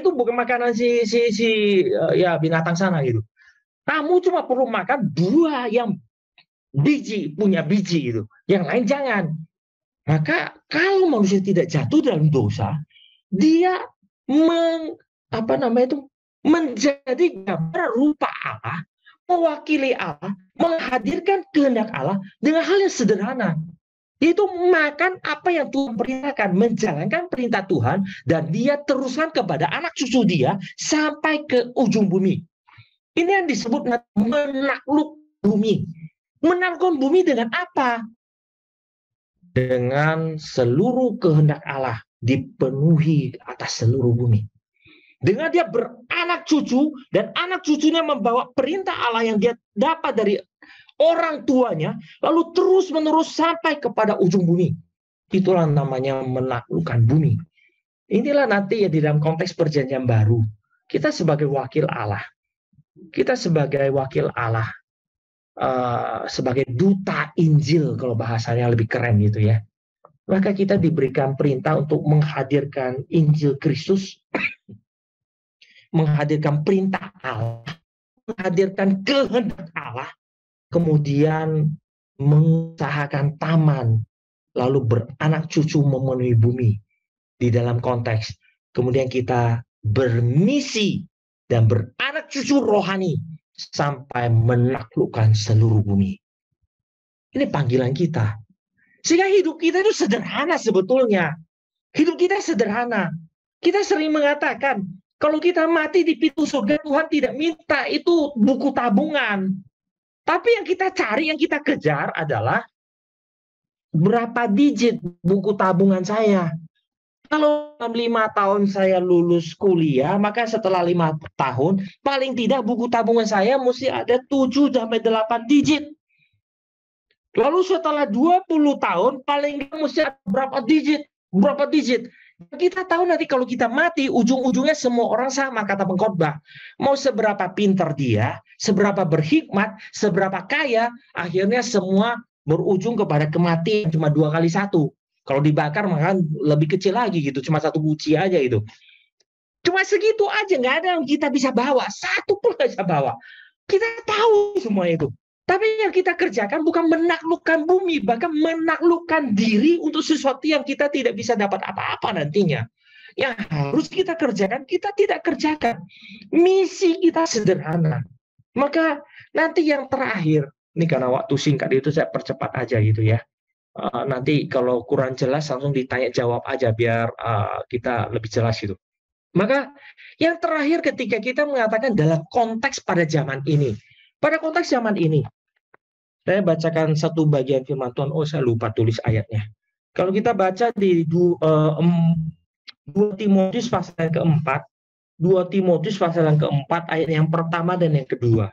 itu bukan makanan ya binatang sana gitu. Kamu cuma perlu makan buah yang punya biji gitu. Yang lain jangan. Maka kalau manusia tidak jatuh dalam dosa, dia menjadi gambar rupa Allah, mewakili Allah, menghadirkan kehendak Allah dengan hal yang sederhana. Yaitu makan apa yang Tuhan perintahkan, menjalankan perintah Tuhan, dan dia teruskan kepada anak cucu dia sampai ke ujung bumi. Ini yang disebut menakluk bumi. Menaklukkan bumi dengan apa? Dengan seluruh kehendak Allah dipenuhi atas seluruh bumi. Dengan dia beranak cucu, dan anak cucunya membawa perintah Allah yang dia dapat dari orang tuanya, lalu terus-menerus sampai kepada ujung bumi. Itulah namanya menaklukkan bumi. Inilah nanti ya di dalam konteks perjanjian baru. Kita sebagai wakil Allah. Kita sebagai wakil Allah. Sebagai duta Injil, kalau bahasanya lebih keren gitu ya. Maka kita diberikan perintah untuk menghadirkan Injil Kristus, menghadirkan perintah Allah, menghadirkan kehendak Allah, kemudian mengusahakan taman, lalu beranak cucu memenuhi bumi di dalam konteks. Kemudian kita bermisi dan beranak cucu rohani sampai menaklukkan seluruh bumi. Ini panggilan kita. Sehingga hidup kita itu sederhana sebetulnya. Hidup kita sederhana. Kita sering mengatakan, kalau kita mati di pintu surga, Tuhan tidak minta itu buku tabungan. Tapi yang kita cari, yang kita kejar adalah berapa digit buku tabungan saya. Kalau 5 tahun saya lulus kuliah, maka setelah 5 tahun, paling tidak buku tabungan saya mesti ada 7-8 digit. Lalu setelah 20 tahun, paling tidak mesti ada berapa digit. Berapa digit. Kita tahu nanti kalau kita mati, ujung-ujungnya semua orang sama, kata pengkhotbah. Mau seberapa pintar dia, seberapa berhikmat, seberapa kaya, akhirnya semua berujung kepada kematian cuma 2 kali 1. Kalau dibakar maka lebih kecil lagi gitu, cuma 1 buci aja itu. Cuma segitu aja, nggak ada yang kita bisa bawa, 1 pun nggak bisa bawa. Kita tahu semua itu. Tapi yang kita kerjakan bukan menaklukkan bumi, bahkan menaklukkan diri untuk sesuatu yang kita tidak bisa dapat apa-apa nantinya. Yang harus kita kerjakan, kita tidak kerjakan. Misi kita sederhana. Maka nanti yang terakhir, Ini karena waktu singkat itu saya percepat aja gitu ya. Nanti kalau kurang jelas langsung ditanya jawab aja biar kita lebih jelas gitu. Maka yang terakhir ketika kita mengatakan dalam konteks pada zaman ini. Pada konteks zaman ini, saya bacakan satu bagian firman Tuhan. Oh, saya lupa tulis ayatnya. Kalau kita baca di 2 Timotius pasal yang keempat, 2 Timotius pasal yang keempat, ayat yang pertama dan yang kedua.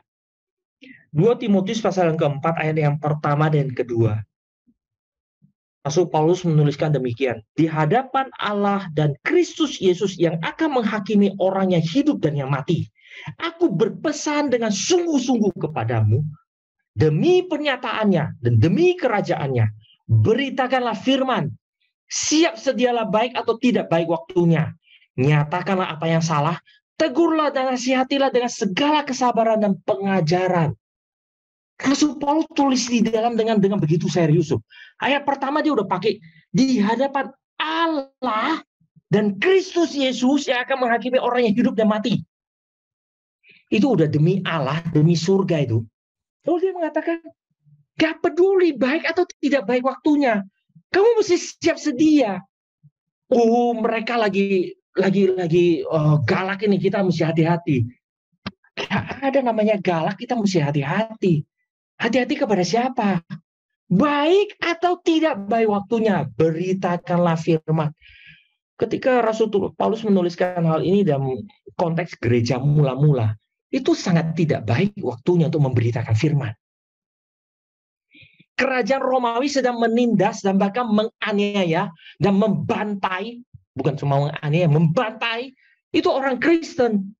2 Timotius pasal yang keempat, ayat yang pertama dan kedua. Rasul Paulus menuliskan demikian, di hadapan Allah dan Kristus Yesus yang akan menghakimi orang yang hidup dan yang mati. Aku berpesan dengan sungguh-sungguh kepadamu, demi pernyataannya dan demi kerajaannya, beritakanlah firman, siap sedialah baik atau tidak baik waktunya. Nyatakanlah apa yang salah, tegurlah dan nasihatilah dengan segala kesabaran dan pengajaran. Rasul Paulus tulis di dalam dengan begitu serius. Ayat pertama dia udah pakai di hadapan Allah dan Kristus Yesus yang akan menghakimi orang yang hidup dan mati. Itu udah demi Allah, demi surga itu. Lalu dia mengatakan, gak peduli baik atau tidak baik waktunya. Kamu mesti siap sedia. Oh, mereka lagi galak ini, kita mesti hati-hati. Gak ada namanya galak, kita mesti hati-hati. Hati-hati kepada siapa? Baik atau tidak baik waktunya, beritakanlah firman. Ketika Rasul Paulus menuliskan hal ini dalam konteks gereja mula-mula, itu sangat tidak baik waktunya untuk memberitakan firman. Kerajaan Romawi sedang menindas dan bahkan menganiaya dan membantai, bukan cuma menganiaya, membantai, itu orang Kristen.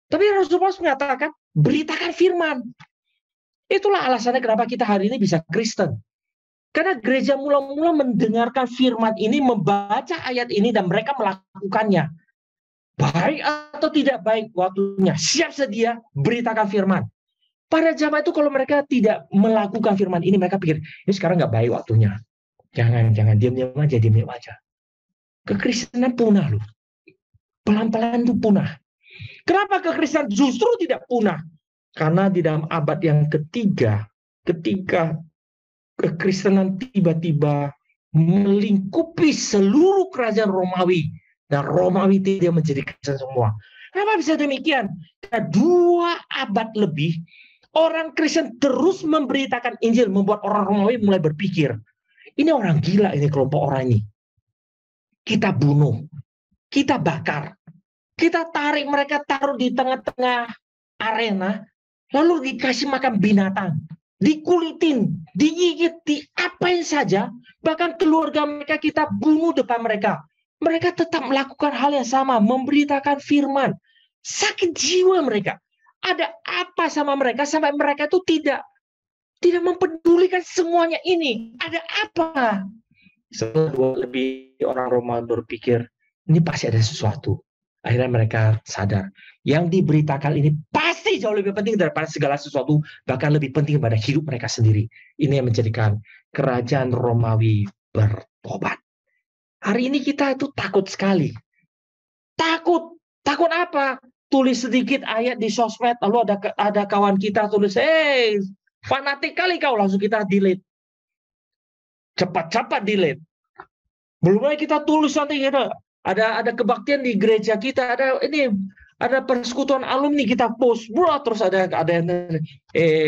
Tapi Rasul Paulus mengatakan, beritakan firman. Itulah alasannya kenapa kita hari ini bisa Kristen. Karena gereja mula-mula mendengarkan firman ini, membaca ayat ini, dan mereka melakukannya. Baik atau tidak baik waktunya, siap sedia, beritakan firman. Pada zaman itu kalau mereka tidak melakukan firman ini, mereka pikir, ini sekarang nggak baik waktunya. Jangan, diam-diam aja. Kekristenan punah loh. Pelan-pelan itu punah. Kenapa kekristenan justru tidak punah? Karena di dalam abad yang ketiga, ketika kekristenan tiba-tiba melingkupi seluruh kerajaan Romawi, dan Romawi tidak menjadi Kristen semua. Kenapa bisa demikian? Karena 2 abad lebih, orang Kristen terus memberitakan Injil, membuat orang Romawi mulai berpikir, ini orang gila ini, kelompok orang ini. Kita bunuh, kita bakar, kita tarik mereka, taruh di tengah-tengah arena, lalu dikasih makan binatang, dikulitin, digigit, diapain saja, bahkan keluarga mereka kita bunuh depan mereka. Mereka tetap melakukan hal yang sama, memberitakan firman. Sakit jiwa mereka. Ada apa sama mereka sampai mereka itu tidak mempedulikan semuanya ini. Ada apa? Setelah lebih orang Roma berpikir, ini pasti ada sesuatu. Akhirnya mereka sadar, yang diberitakan ini pasti jauh lebih penting daripada segala sesuatu, bahkan lebih penting daripada hidup mereka sendiri. Ini yang menjadikan kerajaan Romawi bertobat. Hari ini kita itu takut sekali. Takut apa? Tulis sedikit ayat di sosmed, lalu ada kawan kita tulis, fanatik kali kau, langsung kita delete. Cepat-cepat delete. Belum lagi kita tulis nanti kita ada kebaktian di gereja kita, ada persekutuan alumni kita post, terus ada yang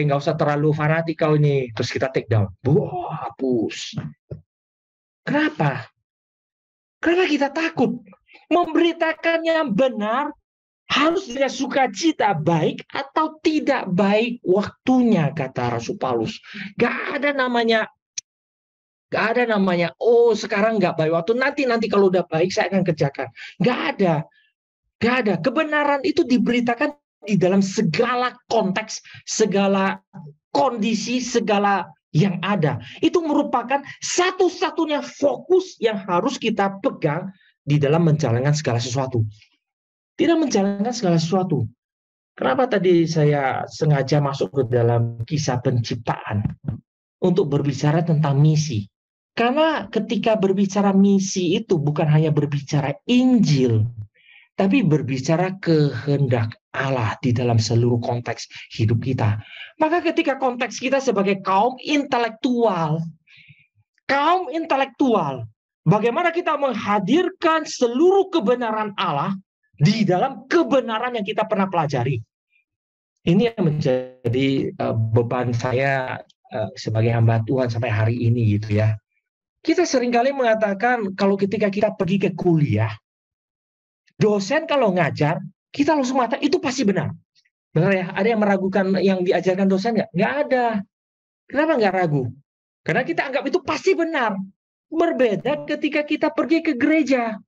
nggak usah terlalu fanatik kau ini, terus kita take down, hapus. Kenapa? Karena kita takut memberitakan yang benar harus dengan sukacita, baik atau tidak baik waktunya, kata Rasul Paulus. Gak ada namanya, oh sekarang nggak baik waktu, nanti kalau udah baik saya akan kerjakan. Gak ada. Kebenaran itu diberitakan di dalam segala konteks, segala kondisi, segala yang ada. Itu merupakan satu-satunya fokus yang harus kita pegang di dalam menjalankan segala sesuatu. Tidak menjalankan segala sesuatu. Kenapa tadi saya sengaja masuk ke dalam kisah penciptaan untuk berbicara tentang misi? Karena ketika berbicara misi itu bukan hanya berbicara Injil, tapi berbicara kehendak Allah di dalam seluruh konteks hidup kita. Maka ketika konteks kita sebagai kaum intelektual, bagaimana kita menghadirkan seluruh kebenaran Allah di dalam kebenaran yang kita pernah pelajari. Ini yang menjadi beban saya sebagai hamba Tuhan sampai hari ini gitu ya. Kita seringkali mengatakan kalau ketika kita pergi ke kuliah, dosen kalau ngajar, kita langsung mengatakan itu pasti benar. Benar ya? Ada yang meragukan yang diajarkan dosen nggak? Nggak ada. Kenapa nggak ragu? Karena kita anggap itu pasti benar. Berbeda ketika kita pergi ke gereja.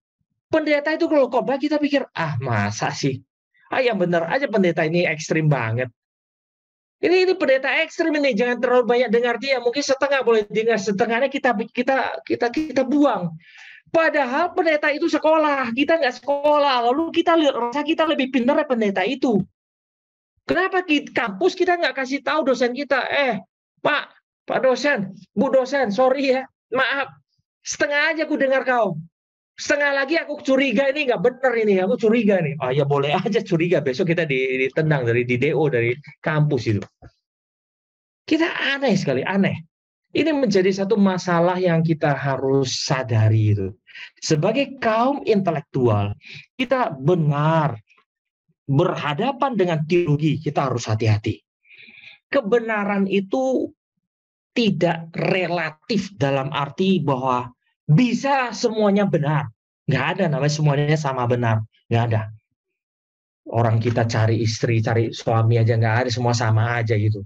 Pendeta itu kalau khotbah kita pikir, masa sih? Yang benar aja pendeta ini ekstrim banget. Ini pendeta ekstrim ini, jangan terlalu banyak dengar dia. Mungkin setengah boleh dengar, setengahnya kita buang. Padahal pendeta itu sekolah, kita nggak sekolah. Lalu kita rasa kita lebih pintar dari pendeta itu. Kenapa kampus kita nggak kasih tahu dosen kita, Pak dosen, Bu dosen, sorry ya, maaf, setengah aja aku dengar kau. Setengah lagi aku curiga ini nggak benar ini, aku curiga nih. Ya boleh aja curiga, besok kita ditendang dari DO dari kampus itu. Kita aneh sekali, aneh. Ini menjadi satu masalah yang kita harus sadari itu. Sebagai kaum intelektual, kita benar berhadapan dengan teologi, kita harus hati-hati. Kebenaran itu tidak relatif dalam arti bahwa bisa semuanya benar. Nggak ada namanya semuanya sama benar. Nggak ada. Orang kita cari istri, cari suami aja nggak ada, semua sama aja gitu.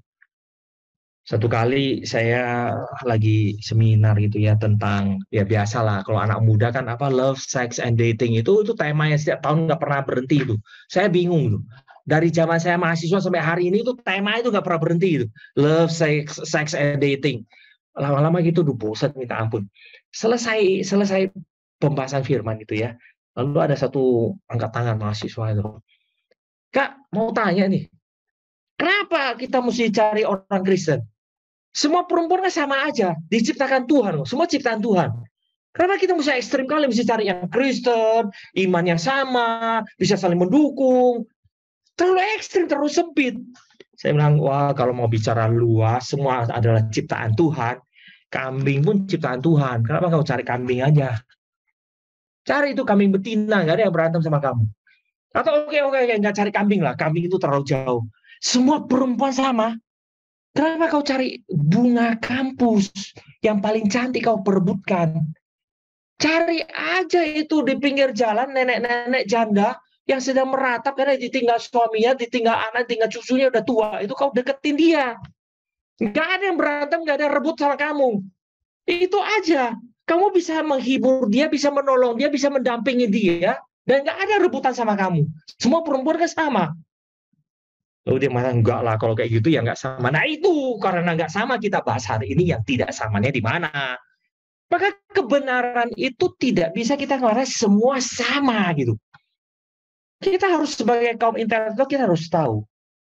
Satu kali saya lagi seminar gitu ya tentang, ya biasalah kalau anak muda kan love, sex, and dating itu tema yang setiap tahun nggak pernah berhenti itu. Saya bingung tuh. Dari zaman saya mahasiswa sampai hari ini itu tema itu nggak pernah berhenti itu. Love, sex, and dating. Lama-lama gitu bosan minta ampun. Selesai pembahasan firman gitu ya. Lalu ada satu angkat tangan mahasiswa itu. Kak, mau tanya nih. Kenapa kita mesti cari orang Kristen? Semua perempuan kan sama aja, diciptakan Tuhan, semua ciptaan Tuhan. Kenapa kita mesti ekstrim kali, mesti cari yang Kristen, iman yang sama, bisa saling mendukung. Terlalu ekstrim, terlalu sempit. Saya bilang, wah kalau mau bicara luas, semua adalah ciptaan Tuhan. Kambing pun ciptaan Tuhan. Kenapa kau cari kambing aja? Cari itu kambing betina, nggak ada yang berantem sama kamu. Atau oke, nggak cari kambing lah, kambing itu terlalu jauh. Semua perempuan sama. Kenapa kau cari bunga kampus yang paling cantik kau perebutkan? Cari aja itu di pinggir jalan nenek-nenek janda yang sedang meratap karena ditinggal suaminya, ditinggal anak, ditinggal cucunya udah tua. Itu kau deketin dia. Nggak ada yang berantem, nggak ada yang rebut sama kamu. Itu aja. Kamu bisa menghibur dia, bisa menolong dia, bisa mendampingi dia, dan nggak ada rebutan sama kamu. Semua perempuan kan sama. Lalu dia mengatakan, enggak lah, kalau kayak gitu ya nggak sama. Nah itu, karena nggak sama kita bahas hari ini yang tidak samanya di mana. Maka kebenaran itu tidak bisa kita ngarang semua sama gitu. Kita harus sebagai kaum intelektual, kita harus tahu.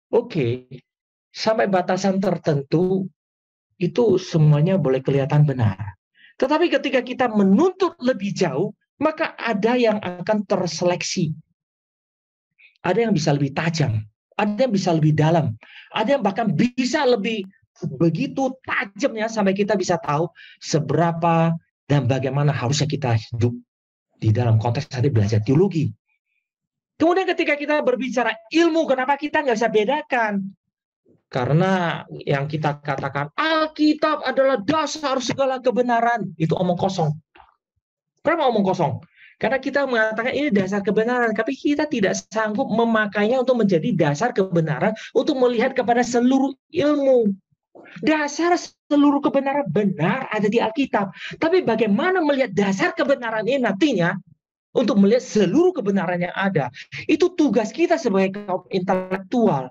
Oke, sampai batasan tertentu, itu semuanya boleh kelihatan benar. Tetapi ketika kita menuntut lebih jauh, maka ada yang akan terseleksi. Ada yang bisa lebih tajam. Ada yang bisa lebih dalam, ada yang bahkan bisa lebih begitu tajamnya sampai kita bisa tahu seberapa dan bagaimana harusnya kita hidup di dalam konteks tadi belajar teologi. Kemudian ketika kita berbicara ilmu, kenapa kita nggak bisa bedakan? Karena yang kita katakan Alkitab adalah dasar segala kebenaran, itu omong kosong. Kenapa omong kosong? Karena kita mengatakan ini dasar kebenaran, tapi kita tidak sanggup memakainya untuk menjadi dasar kebenaran, untuk melihat kepada seluruh ilmu. Dasar seluruh kebenaran benar ada di Alkitab. Tapi bagaimana melihat dasar kebenaran ini nantinya, untuk melihat seluruh kebenaran yang ada. Itu tugas kita sebagai kaum intelektual.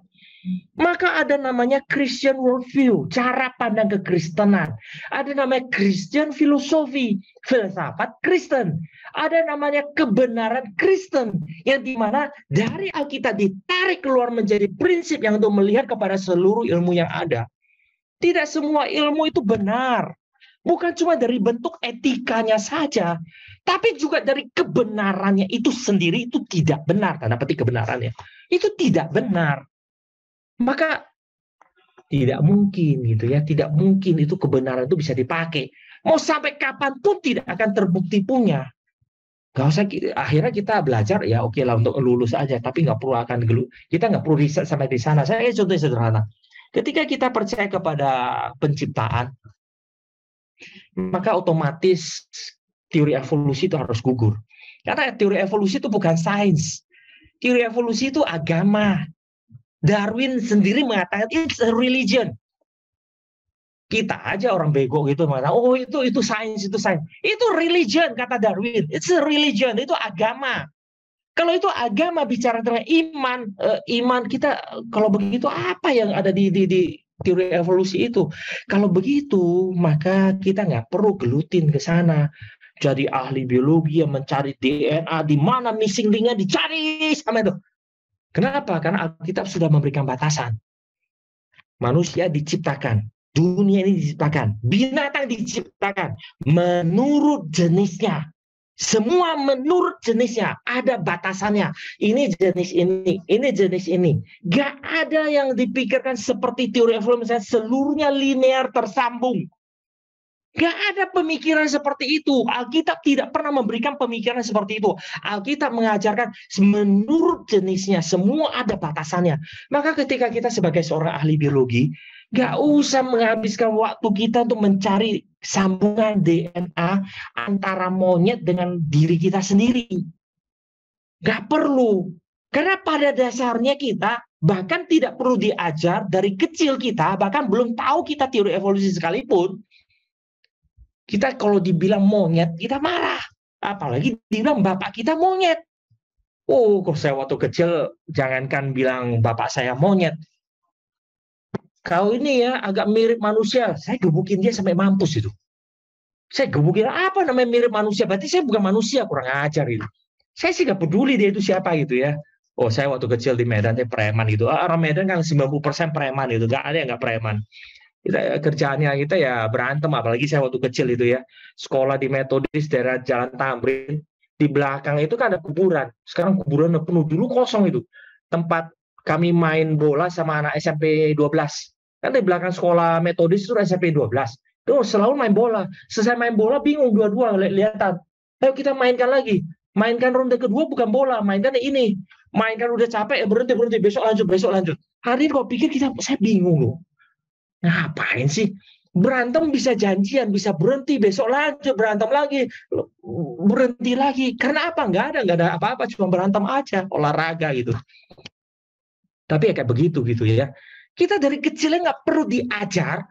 Maka ada namanya Christian worldview, cara pandang kekristenan. Ada namanya Christian filosofi, filsafat Kristen. Ada namanya kebenaran Kristen, yang dimana dari Alkitab ditarik keluar menjadi prinsip yang untuk melihat kepada seluruh ilmu yang ada. Tidak semua ilmu itu benar. Bukan cuma dari bentuk etikanya saja, tapi juga dari kebenarannya itu sendiri itu tidak benar, tanda petik kebenarannya. Itu tidak benar. Maka tidak mungkin gitu ya, tidak mungkin itu kebenaran itu bisa dipakai. Mau sampai kapanpun tidak akan terbukti punya. Gak usah, akhirnya kita belajar ya oke lah untuk lulus aja, tapi nggak perlu kita nggak perlu riset sampai di sana. Saya contoh sederhana. Ketika kita percaya kepada penciptaan, maka otomatis teori evolusi itu harus gugur. Karena teori evolusi itu bukan sains. Teori evolusi itu agama. Darwin sendiri mengatakan it's a religion. Kita aja orang bego gitu mengatakan, oh itu sains, itu sains. Itu religion kata Darwin. It's a religion, itu agama. Kalau itu agama bicara tentang iman kita, kalau begitu apa yang ada di teori evolusi itu? Kalau begitu, maka kita nggak perlu gelutin ke sana. Jadi ahli biologi yang mencari DNA, di mana missing link-nya dicari sama itu. Kenapa? Karena Alkitab sudah memberikan batasan. Manusia diciptakan, dunia ini diciptakan, binatang diciptakan menurut jenisnya. Semua menurut jenisnya, ada batasannya. Ini jenis ini jenis ini. Gak ada yang dipikirkan seperti teori evolusi, seluruhnya linear tersambung. Gak ada pemikiran seperti itu. Alkitab tidak pernah memberikan pemikiran seperti itu. Alkitab mengajarkan menurut jenisnya, semua ada batasannya. Maka ketika kita sebagai seorang ahli biologi, gak usah menghabiskan waktu kita untuk mencari sambungan DNA antara monyet dengan diri kita sendiri. Gak perlu. Karena pada dasarnya kita bahkan tidak perlu diajar dari kecil kita, bahkan belum tahu kita teori evolusi sekalipun. Kita kalau dibilang monyet, kita marah. Apalagi dibilang bapak kita monyet. Oh, kalau saya waktu kecil, jangankan bilang bapak saya monyet. Kau ini ya agak mirip manusia. Saya gebukin dia sampai mampus itu. Saya gebukin, apa namanya mirip manusia? Berarti saya bukan manusia, kurang ajar itu. Saya sih gak peduli dia itu siapa gitu ya. Oh, saya waktu kecil di Medan, saya preman gitu. Orang Medan kan 90% preman itu. Gak ada yang gak preman. Kerjaannya kita ya berantem, apalagi saya waktu kecil itu ya, sekolah di Metodis daerah Jalan Tamrin, di belakang itu kan ada kuburan. Sekarang kuburan udah penuh, dulu kosong itu tempat kami main bola sama anak SMP 12. Kan di belakang sekolah Metodis itu SMP 12 tuh selalu main bola. Selesai main bola bingung dua-dua lihatan, ayo kita mainkan lagi, mainkan ronde kedua, bukan bola, mainkan ini, mainkan udah capek ya berhenti, besok lanjut. Hari ini kok pikir saya bingung loh. Ngapain sih? Berantem bisa janjian, bisa berhenti, besok lanjut, berantem lagi, berhenti lagi. Karena apa? Nggak ada apa-apa, cuma berantem aja, olahraga gitu. Tapi ya kayak begitu gitu ya. Kita dari kecilnya nggak perlu diajar,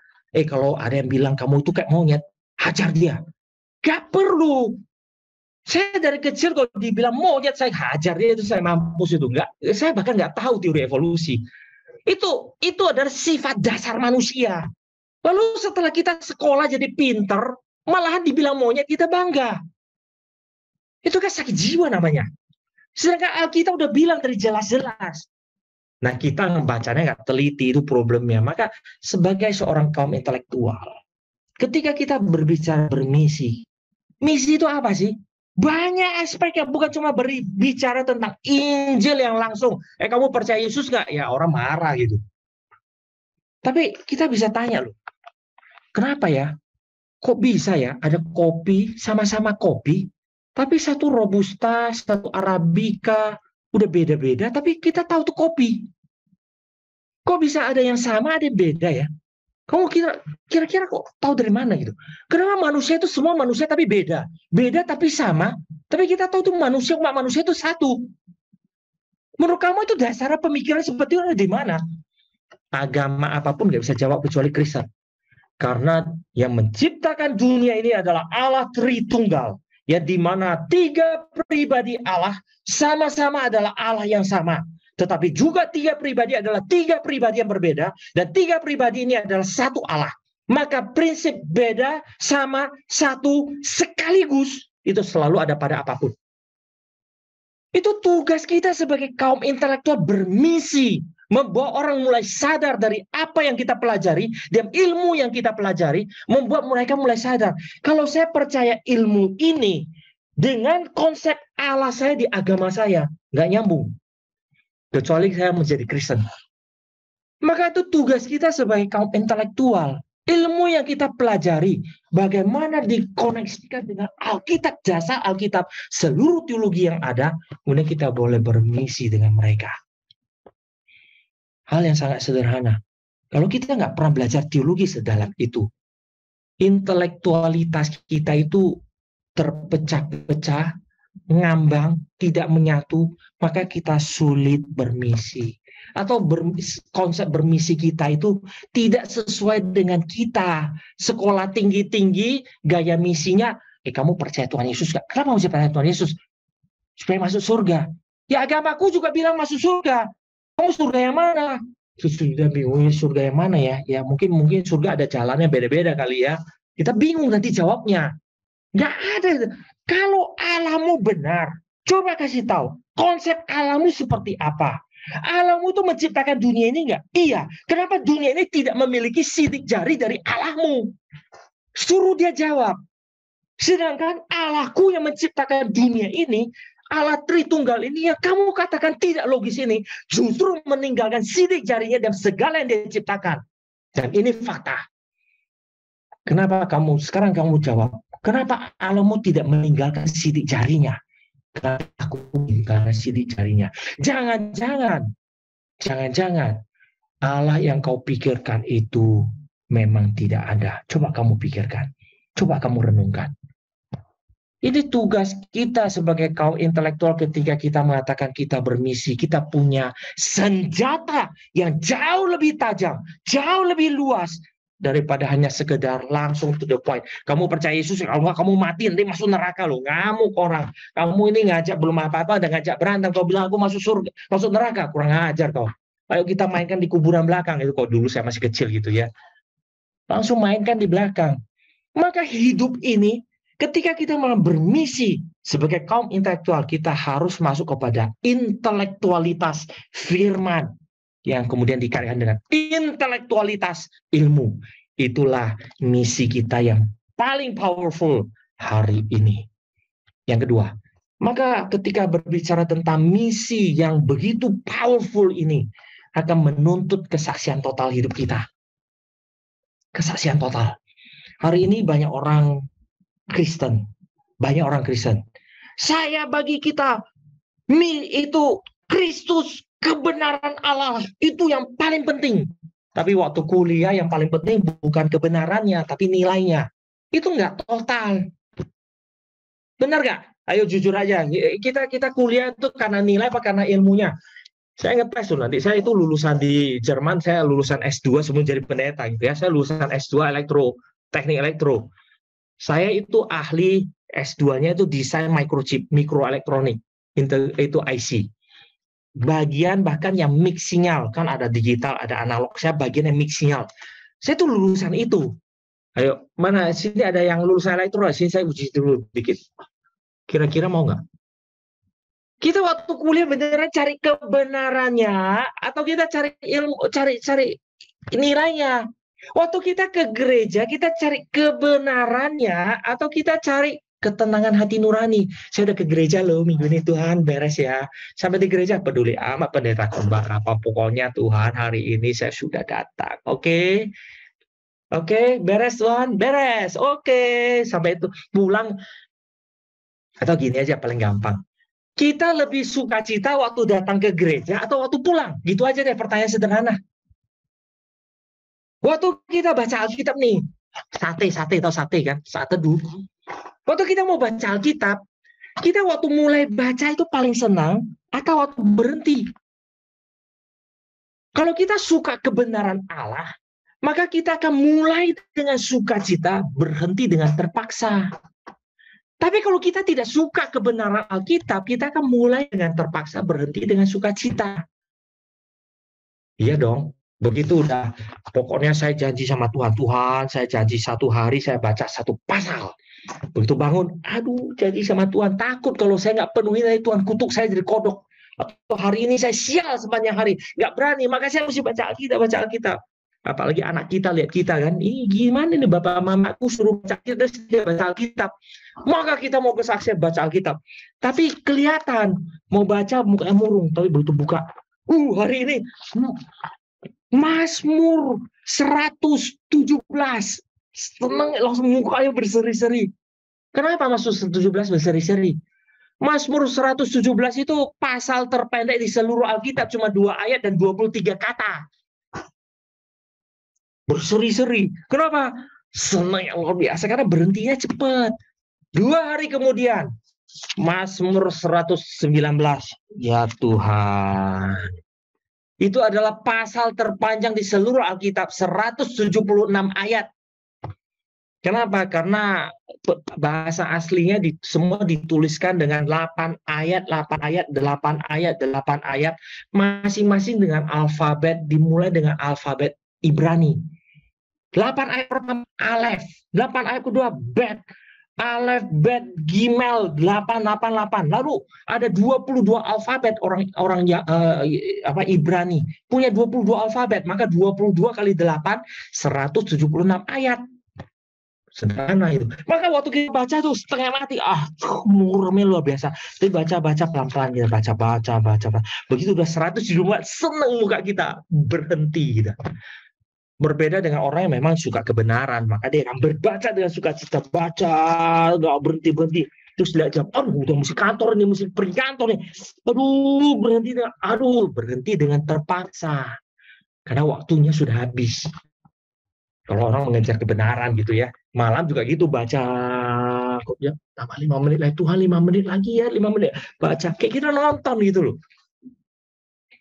kalau ada yang bilang kamu itu kayak monyet, hajar dia. Nggak perlu. Saya dari kecil kalau dibilang monyet, saya hajar dia, itu saya mampus itu. Nggak, saya bahkan nggak tahu teori evolusi. Itu adalah sifat dasar manusia. Lalu setelah kita sekolah jadi pinter, malahan dibilang monyet, kita bangga. Itu kan sakit jiwa namanya. Sedangkan Alkitab udah bilang dari jelas-jelas. Nah, kita membacanya nggak teliti, itu problemnya. Maka sebagai seorang kaum intelektual, ketika kita berbicara bermisi, misi itu apa sih? Banyak aspeknya, bukan cuma berbicara tentang Injil yang langsung. Kamu percaya Yesus nggak? Ya orang marah gitu. Tapi kita bisa tanya loh, kenapa ya? Kok bisa ya ada kopi, sama-sama kopi, tapi satu Robusta, satu Arabica, udah beda-beda, tapi kita tahu tuh kopi. Kok bisa ada yang sama, ada yang beda ya? Kamu kira-kira kok tahu dari mana gitu? Kenapa manusia itu semua manusia tapi beda? Beda tapi sama, tapi kita tahu tuh manusia itu satu. Menurut kamu itu dasar pemikiran seperti itu ada di mana? Agama apapun nggak bisa jawab kecuali Kristen. Karena yang menciptakan dunia ini adalah Allah Tritunggal, ya, di mana tiga pribadi Allah sama-sama adalah Allah yang sama. Tetapi juga tiga pribadi adalah tiga pribadi yang berbeda, dan tiga pribadi ini adalah satu Allah. Maka prinsip beda sama satu sekaligus itu selalu ada pada apapun. Itu tugas kita sebagai kaum intelektual bermisi membawa orang mulai sadar dari apa yang kita pelajari dan ilmu yang kita pelajari, membuat mereka mulai sadar. Kalau saya percaya ilmu ini dengan konsep Allah saya di agama saya, nggak nyambung. Kecuali saya menjadi Kristen. Maka itu tugas kita sebagai kaum intelektual. Ilmu yang kita pelajari, bagaimana dikoneksikan dengan Alkitab, jasa Alkitab, seluruh teologi yang ada, kemudian kita boleh bermisi dengan mereka. Hal yang sangat sederhana. Kalau kita nggak pernah belajar teologi sedalam itu, intelektualitas kita itu terpecah-pecah, ngambang, tidak menyatu, maka kita sulit bermisi. Atau konsep bermisi kita itu tidak sesuai dengan kita. Sekolah tinggi-tinggi, gaya misinya, kamu percaya Tuhan Yesus gak? Kenapa mesti percaya Tuhan Yesus? Supaya masuk surga. Ya agamaku juga bilang masuk surga. Kamu surga yang mana? Sudah bingung surga yang mana ya? Ya mungkin surga ada jalannya beda-beda kali ya. Kita bingung nanti jawabnya. Nggak ada. Kalau Allahmu benar, coba kasih tahu konsep Allahmu seperti apa. Allahmu itu menciptakan dunia ini nggak? Iya. Kenapa dunia ini tidak memiliki sidik jari dari Allahmu? Suruh dia jawab. Sedangkan Allahku yang menciptakan dunia ini, Allah Tritunggal ini yang kamu katakan tidak logis ini, justru meninggalkan sidik jarinya dan segala yang dia ciptakan. Dan ini fakta. Kenapa sekarang kamu jawab? Kenapa Allahmu tidak meninggalkan sidik jarinya? Kenapa aku meninggalkan sidik jarinya? Jangan-jangan Allah yang kau pikirkan itu memang tidak ada. Coba kamu pikirkan. Coba kamu renungkan. Ini tugas kita sebagai kaum intelektual ketika kita mengatakan kita bermisi, kita punya senjata yang jauh lebih tajam, jauh lebih luas daripada hanya sekedar langsung to the point. Kamu percaya Yesus, kalau nggak kamu mati, nanti masuk neraka loh. Ngamuk orang. Kamu ini ngajak belum apa-apa, dan ngajak berantem. Kau bilang aku masuk surga, masuk neraka, kurang ajar kau. Ayo kita mainkan di kuburan belakang. Itu kok dulu saya masih kecil gitu ya. Langsung mainkan di belakang. Maka hidup ini, ketika kita malah bermisi sebagai kaum intelektual, kita harus masuk kepada intelektualitas firman yang kemudian dikaitkan dengan intelektualitas ilmu. Itulah misi kita yang paling powerful hari ini. Yang kedua, maka ketika berbicara tentang misi yang begitu powerful ini, akan menuntut kesaksian total hidup kita. Kesaksian total. Hari ini banyak orang Kristen. Saya bagi kita, itu Kristus, kebenaran Allah, itu yang paling penting. Tapi waktu kuliah yang paling penting bukan kebenarannya, tapi nilainya. Itu nggak total. Benar nggak? Ayo jujur aja. Kita kuliah itu karena nilai apa karena ilmunya? Saya ngetes tuh nanti. Saya itu lulusan di Jerman, saya lulusan S2 sebelum jadi pendeta gitu ya. Saya lulusan S2 teknik elektro. Saya itu ahli S2-nya itu desain microchip, mikroelektronik, itu IC. Bagian bahkan yang mix sinyal, kan ada digital, ada analog. Saya bagian yang mix sinyal. Saya tuh lulusan itu. Ayo, mana sini ada yang lulusan elektro? Sini saya uji dulu dikit. Kira-kira mau nggak? Kita waktu kuliah beneran cari kebenarannya, atau kita cari ilmu, cari nilainya? Waktu kita ke gereja, kita cari kebenarannya, atau kita cari ketenangan hati nurani? Saya udah ke gereja loh minggu ini, Tuhan beres ya. Sampai di gereja peduli amat pendeta khotbah apa, pokoknya Tuhan hari ini saya sudah datang. Oke, beres Tuhan, beres. Oke, sampai itu pulang. Atau gini aja paling gampang. Kita lebih sukacita waktu datang ke gereja atau waktu pulang? Gitu aja deh, pertanyaan sederhana. Waktu kita baca Alkitab nih, sate kan, saat teduh. Waktu kita mau baca Alkitab, kita waktu mulai baca itu paling senang atau waktu berhenti? Kalau kita suka kebenaran Allah, maka kita akan mulai dengan sukacita, berhenti dengan terpaksa. Tapi kalau kita tidak suka kebenaran Alkitab, kita akan mulai dengan terpaksa, berhenti dengan sukacita. Iya dong. Begitu udah, pokoknya saya janji sama Tuhan, saya janji satu hari saya baca satu pasal. Begitu bangun, aduh janji sama Tuhan, takut kalau saya nggak penuhi dari Tuhan kutuk saya jadi kodok. Atau hari ini saya sial sepanjang hari, nggak berani, maka saya mesti baca Alkitab, baca Alkitab. Apalagi anak kita lihat kita kan, ini gimana nih bapak mamaku suruh baca Alkitab, baca Alkitab. Maka kita mau kesaksian baca Alkitab. Tapi kelihatan mau baca mukanya murung, tapi begitu buka. Hari ini Mazmur 117. Senang langsung mukanya berseri-seri. Kenapa Mazmur 117 berseri-seri? Mazmur 117 itu pasal terpendek di seluruh Alkitab, cuma 2 ayat dan 23 kata. Berseri-seri. Kenapa? Senang yang luar biasa, karena berhentinya cepat. 2 hari kemudian, Mazmur 119. Ya Tuhan. Itu adalah pasal terpanjang di seluruh Alkitab, 176 ayat. Kenapa? Karena bahasa aslinya semua dituliskan dengan 8 ayat, 8 ayat, 8 ayat, 8 ayat, masing-masing dengan alfabet, dimulai dengan alfabet Ibrani. 8 ayat pertama Alef, 8 ayat kedua Bet, Alef, Bet, Gimel, 888. Lalu ada 22 alfabet orang Ibrani. Punya 22 alfabet, maka 22 kali 8, 176 ayat. Sederhana itu. Maka waktu kita baca tuh setengah mati, murmel luar biasa. Tapi baca pelan-pelan, kita baca. Begitu udah 100 seneng muka kita, berhenti kita. Berbeda dengan orang yang memang suka kebenaran, maka dia akan berbaca dengan sukacita, baca, nggak berhenti. Terus lihat jam, udah mesti kantor nih, mesti pergi kantor nih. Berhenti dengan terpaksa. Karena waktunya sudah habis. Kalau orang mengejar kebenaran gitu ya, malam juga gitu baca, kok ya, tambah 5 menit lagi, Tuhan 5 menit lagi ya, 5 menit. Baca, kayak kita nonton gitu loh.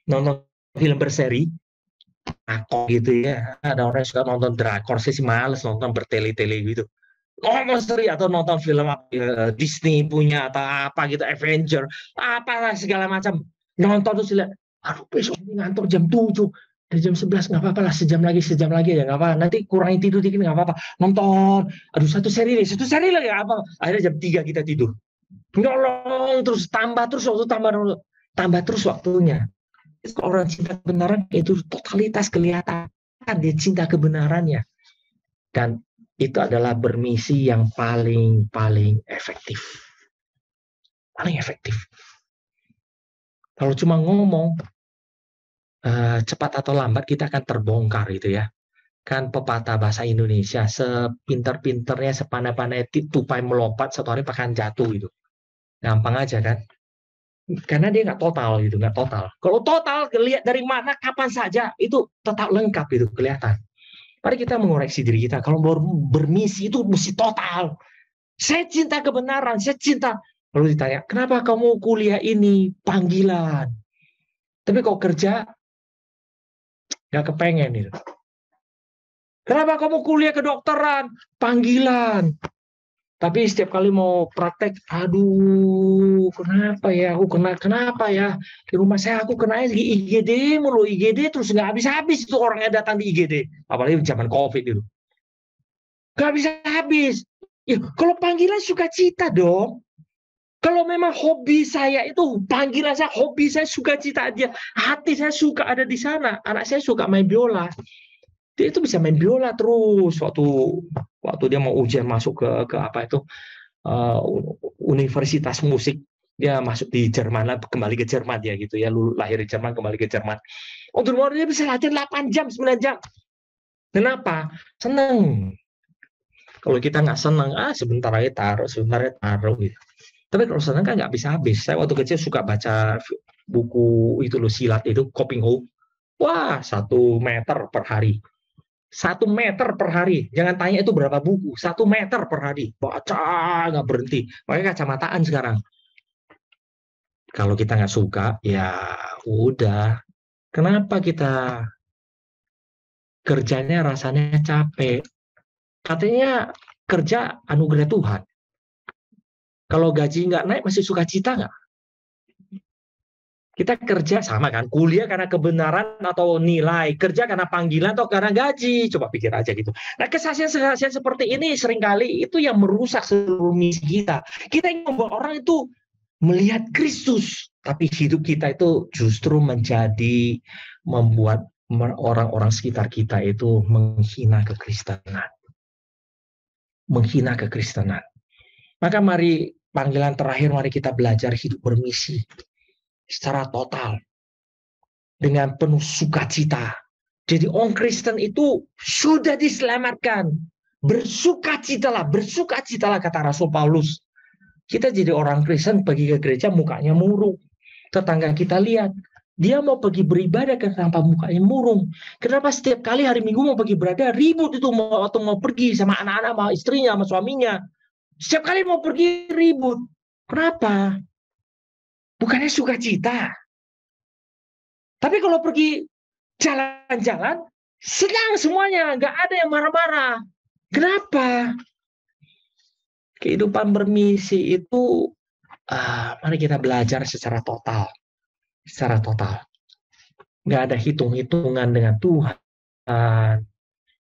Nonton film berseri, drakor gitu ya, ada orang yang suka nonton drakor, saya sih males nonton bertele-tele gitu. Nonton seri atau nonton film Disney punya atau apa gitu, Avenger, apalah segala macam. Nonton terus lihat, besok ini ngantor jam 7, dari jam 11 nggak apa-apa lah, sejam lagi ya nggak apa, nanti kurangi tidur dikit nggak apa-apa, nonton. Satu seri lagi apa? Akhirnya jam 3 kita tidur. Nyolong terus, tambah terus waktunya. Orang cinta kebenaran itu totalitas kelihatan dia cinta kebenarannya, dan itu adalah bermisi yang paling efektif. Kalau cuma ngomong cepat atau lambat kita akan terbongkar itu ya. Kan pepatah bahasa Indonesia, sepinter-pinternya, sepandai-pandai tupai melompat, satu hari akan jatuh gitu. Gampang aja kan? Karena dia nggak total gitu, nggak total. Kalau total, lihat dari mana, kapan saja, itu tetap lengkap itu kelihatan. Mari kita mengoreksi diri kita. Kalau bermisi itu mesti total. Saya cinta kebenaran, saya cinta. Lalu ditanya, kenapa kamu kuliah ini? Panggilan. Tapi kok kerja nggak kepengen itu. Kenapa kamu kuliah kedokteran? Panggilan. Tapi setiap kali mau praktek, kenapa ya? Kenapa ya? Di rumah saya aku kena IGD mulu, IGD terus nggak habis-habis itu orangnya datang di IGD. Apalagi zaman COVID itu. Nggak bisa habis. Ya, kalau panggilan sukacita dong. Kalau memang hobi saya itu, panggilan saya, hobi saya sukacita aja. Hati saya suka ada di sana. Anak saya suka main biola. Dia itu bisa main biola terus waktu dia mau ujian masuk ke apa itu universitas musik, dia masuk di Jerman, kembali ke Jerman dia gitu ya, lahir di Jerman kembali ke Jerman. Untuk dia bisa latihan 8 jam 9 jam. Kenapa? Seneng. Kalau kita nggak seneng, sebentar aja taruh gitu. Tapi kalau seneng kan nggak bisa habis. Saya waktu kecil suka baca buku itu loh, silat itu, Kopingho. Wah, 1 meter per hari. 1 meter per hari. Jangan tanya itu berapa buku. 1 meter per hari. Baca, nggak berhenti. Makanya kacamataan sekarang. Kalau kita nggak suka, ya udah. Kenapa kita kerjanya rasanya capek? Katanya kerja anugerah Tuhan. Kalau gaji nggak naik, masih suka cita nggak? Kita kerja sama kan, kuliah karena kebenaran atau nilai, kerja karena panggilan atau karena gaji, coba pikir aja gitu. Nah, kesaksian seperti ini seringkali itu yang merusak seluruh misi kita. Kita ingin membuat orang itu melihat Kristus, tapi hidup kita itu justru membuat orang-orang sekitar kita itu menghina kekristenan. Menghina kekristenan. Maka mari panggilan terakhir, mari kita belajar hidup bermisi secara total dengan penuh sukacita. Jadi orang Kristen itu sudah diselamatkan. Bersukacitalah kata Rasul Paulus. Kita jadi orang Kristen pergi ke gereja mukanya murung. Tetangga kita lihat, dia mau pergi beribadah kenapa mukanya murung. Kenapa setiap kali hari Minggu mau pergi beribadah ribut itu atau mau pergi sama anak-anak, sama istrinya, sama suaminya. Setiap kali mau pergi ribut. Kenapa? Bukannya sukacita. Tapi kalau pergi jalan-jalan, senang semuanya, nggak ada yang marah-marah. Kenapa? Kehidupan bermisi itu, mari kita belajar secara total. Secara total. Nggak ada hitung-hitungan dengan Tuhan.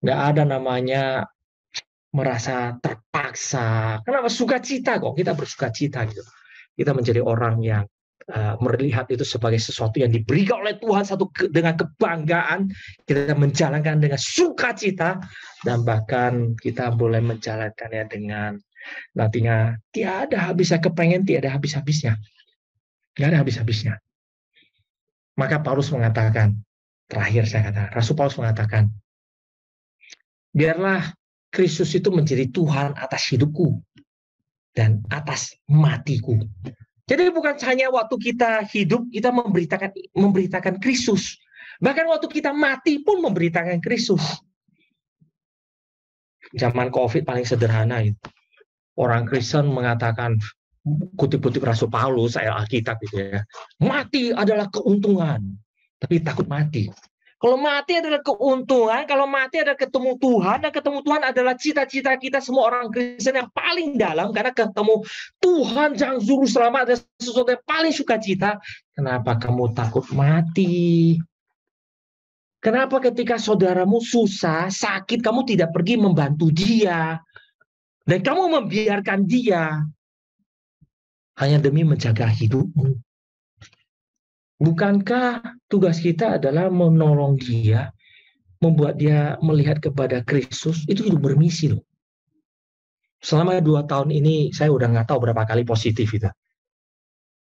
Nggak ada namanya merasa terpaksa. Kenapa? Sukacita kok. Kita bersukacita gitu. Kita menjadi orang yang melihat itu sebagai sesuatu yang diberikan oleh Tuhan dengan kebanggaan, kita menjalankan dengan sukacita, dan bahkan kita boleh menjalankannya dengan nantinya tiada habisnya, kepengen tiada habis-habisnya, nggak ada habis-habisnya. Maka Paulus mengatakan, terakhir saya katakan, Rasul Paulus mengatakan, biarlah Kristus itu menjadi Tuhan atas hidupku dan atas matiku. Jadi bukan hanya waktu kita hidup, kita memberitakan Kristus. Bahkan waktu kita mati pun memberitakan Kristus. Zaman COVID paling sederhana itu. Orang Kristen mengatakan, kutip-kutip Rasul Paulus, ayat Alkitab gitu ya. Mati adalah keuntungan, tapi takut mati. Kalau mati adalah keuntungan, kalau mati adalah ketemu Tuhan, dan ketemu Tuhan adalah cita-cita kita semua orang Kristen yang paling dalam, karena ketemu Tuhan Sang Juru Selamat adalah sesuatu yang paling sukacita. Kenapa kamu takut mati? Kenapa ketika saudaramu susah, sakit, kamu tidak pergi membantu dia? Dan kamu membiarkan dia hanya demi menjaga hidupmu. Bukankah tugas kita adalah menolong dia, membuat dia melihat kepada Kristus? Itu hidup bermisi loh. Selama 2 tahun ini saya udah nggak tahu berapa kali positif itu.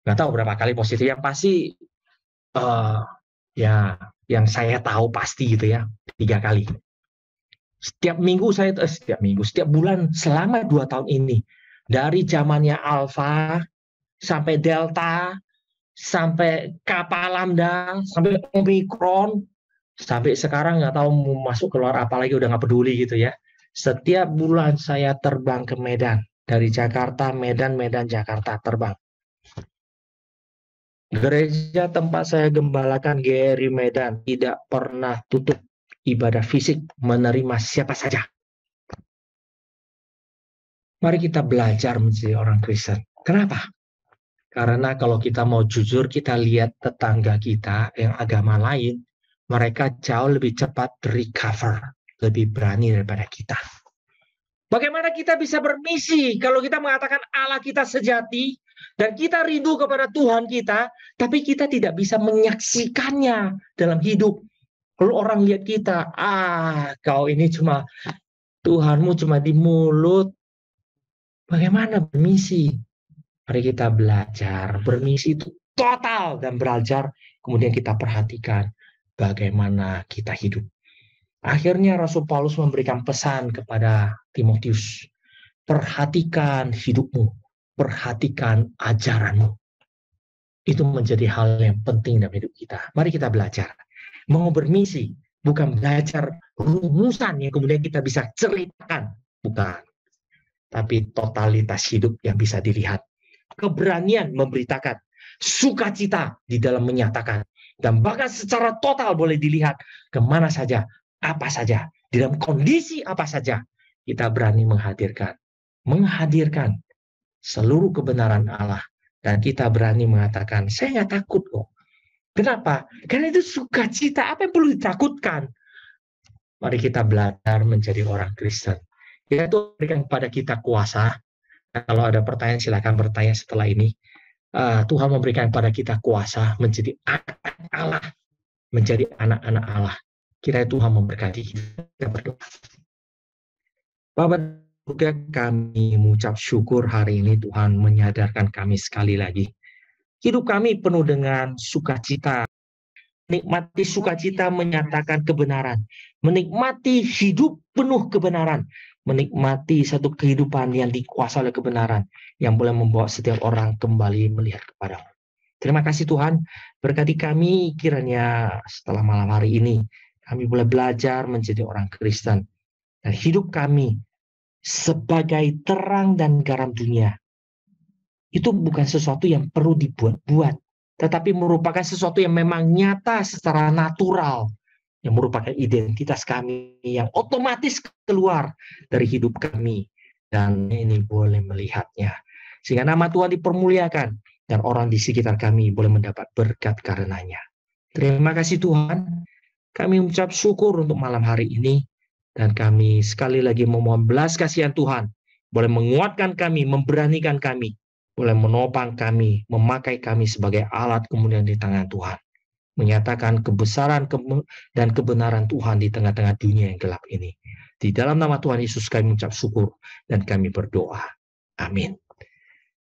Nggak tahu berapa kali positif. Yang pasti ya yang saya tahu pasti gitu ya, 3 kali. Setiap bulan selama 2 tahun ini, dari zamannya Alpha sampai Delta, sampai Kappa Lambda, sampai Omicron, sampai sekarang nggak tahu mau masuk keluar apa lagi, udah nggak peduli gitu ya. Setiap bulan saya terbang ke Medan, dari Jakarta, Medan, Jakarta, terbang. Gereja tempat saya gembalakan GRI Medan tidak pernah tutup ibadah fisik, menerima siapa saja. Mari kita belajar menjadi orang Kristen. Kenapa? Karena kalau kita mau jujur, kita lihat tetangga kita yang agama lain, mereka jauh lebih cepat recover, lebih berani daripada kita. Bagaimana kita bisa bermisi kalau kita mengatakan Allah kita sejati, dan kita rindu kepada Tuhan kita, tapi kita tidak bisa menyaksikannya dalam hidup. Kalau orang lihat kita, kau ini cuma, Tuhanmu cuma di mulut. Bagaimana bermisi? Mari kita belajar bermisi itu total dan belajar, kemudian kita perhatikan bagaimana kita hidup. Akhirnya Rasul Paulus memberikan pesan kepada Timotius, perhatikan hidupmu, perhatikan ajaranmu. Itu menjadi hal yang penting dalam hidup kita. Mari kita belajar. Mau bermisi, bukan belajar rumusan yang kemudian kita bisa ceritakan. Bukan. Tapi totalitas hidup yang bisa dilihat. Keberanian memberitakan, sukacita di dalam menyatakan, dan bahkan secara total boleh dilihat kemana saja, apa saja, di dalam kondisi apa saja, kita berani menghadirkan seluruh kebenaran Allah, dan kita berani mengatakan, saya nggak takut kok. Kenapa? Karena itu sukacita, apa yang perlu ditakutkan? Mari kita belajar menjadi orang Kristen. Yaitu berikan kepada kita kuasa. Kalau ada pertanyaan, silakan bertanya setelah ini. Tuhan memberikan kepada kita kuasa menjadi anak Allah, menjadi anak-anak Allah. Kiranya Tuhan memberkati kita berdoa. Bapak juga kami mengucap syukur hari ini Tuhan menyadarkan kami sekali lagi. Hidup kami penuh dengan sukacita, menikmati sukacita menyatakan kebenaran, menikmati hidup penuh kebenaran, menikmati satu kehidupan yang dikuasai oleh kebenaran, yang boleh membawa setiap orang kembali melihat kepada-Mu. Terima kasih Tuhan, berkati kami kiranya setelah malam hari ini, kami boleh belajar menjadi orang Kristen, dan hidup kami sebagai terang dan garam dunia, itu bukan sesuatu yang perlu dibuat-buat, tetapi merupakan sesuatu yang memang nyata secara natural, yang merupakan identitas kami yang otomatis keluar dari hidup kami. Dan ini boleh melihatnya. Sehingga nama Tuhan dipermuliakan, dan orang di sekitar kami boleh mendapat berkat karenanya. Terima kasih Tuhan. Kami mengucap syukur untuk malam hari ini, dan kami sekali lagi memohon belas kasihan Tuhan, boleh menguatkan kami, memberanikan kami, boleh menopang kami, memakai kami sebagai alat kemudian di tangan Tuhan, menyatakan kebesaran dan kebenaran Tuhan di tengah-tengah dunia yang gelap ini. Di dalam nama Tuhan Yesus kami mengucap syukur dan kami berdoa. Amin.